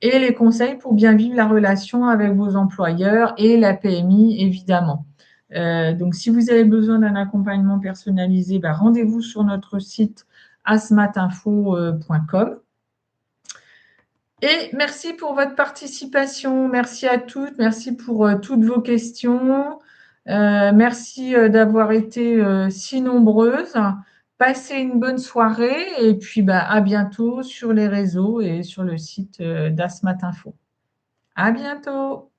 et les conseils pour bien vivre la relation avec vos employeurs et la PMI, évidemment. Donc, si vous avez besoin d'un accompagnement personnalisé, rendez-vous sur notre site asmatinfo.com. Et merci pour votre participation. Merci à toutes. Merci pour toutes vos questions. Merci d'avoir été si nombreuses. Passez une bonne soirée et puis à bientôt sur les réseaux et sur le site d'Asmat Info. À bientôt.